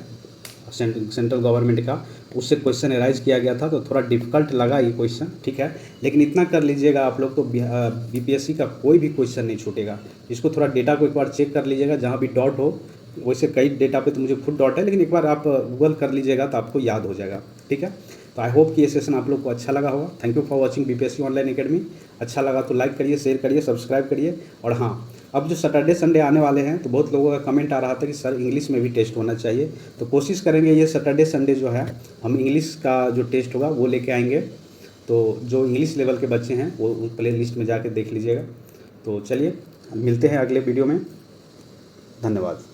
सेंट्रल गवर्नमेंट का, उससे क्वेश्चन एराइज किया गया था। तो थोड़ा डिफ़िकल्ट लगा ये क्वेश्चन, ठीक है, लेकिन इतना कर लीजिएगा आप लोग तो बीपीएससी का कोई भी क्वेश्चन नहीं छूटेगा। इसको थोड़ा डेटा को एक बार चेक कर लीजिएगा, जहाँ भी डॉट हो, वैसे कई डेटा पे तो मुझे खुद डॉट है, लेकिन एक बार आप गूगल कर लीजिएगा तो आपको याद हो जाएगा, ठीक है। तो आई होप कि ये सेशन आप लोग को अच्छा लगा होगा। Thank you for watching BPSC online academy. अच्छा लगा तो लाइक करिए, शेयर करिए, सब्सक्राइब करिए। और हाँ, अब जो सैटरडे संडे आने वाले हैं तो बहुत लोगों का कमेंट आ रहा था कि सर इंग्लिश में भी टेस्ट होना चाहिए, तो कोशिश करेंगे ये सैटरडे संडे जो है हम इंग्लिश का जो टेस्ट होगा वो लेके आएंगे। तो जो इंग्लिश लेवल के बच्चे हैं वो प्ले लिस्ट में जाके देख लीजिएगा। तो चलिए मिलते हैं अगले वीडियो में। धन्यवाद।